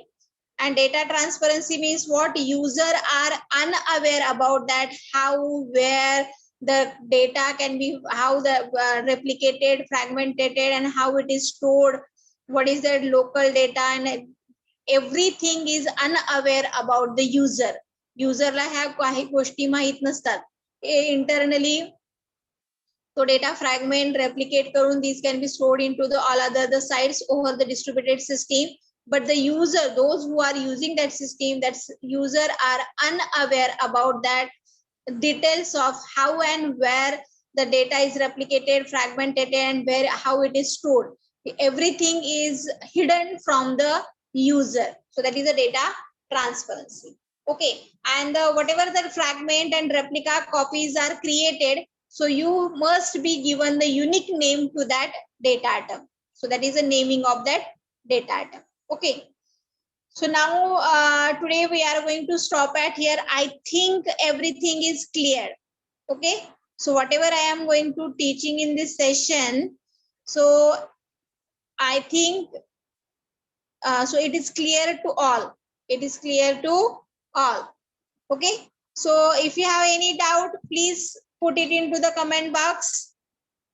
[SPEAKER 1] And data transparency means what? User are unaware about that, how, where the data can be, how the replicated, fragmented, and how it is stored, what is the local data, and everything is unaware about the user. Userला ह्या काही गोष्टी माहित नसतात. Internally so data fragment, replicate करून these can be stored into the all other the sites over the distributed system. But the user, those who are using that system, that user are unaware about that details of how and where the data is replicated, fragmented, and where how it is stored. Everything is hidden from the user. So that is the data transparency. Okay, and whatever the fragment and replica copies are created, so you must be given the unique name to that data item. So that is the naming of that data item. Okay. So now today we are going to stop at here. I think everything is clear. Okay. So whatever I am going to teaching in this session, so I think so it is clear to all. It is clear to all. Okay. So if you have any doubt, please put it into the comment box.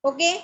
[SPEAKER 1] Okay.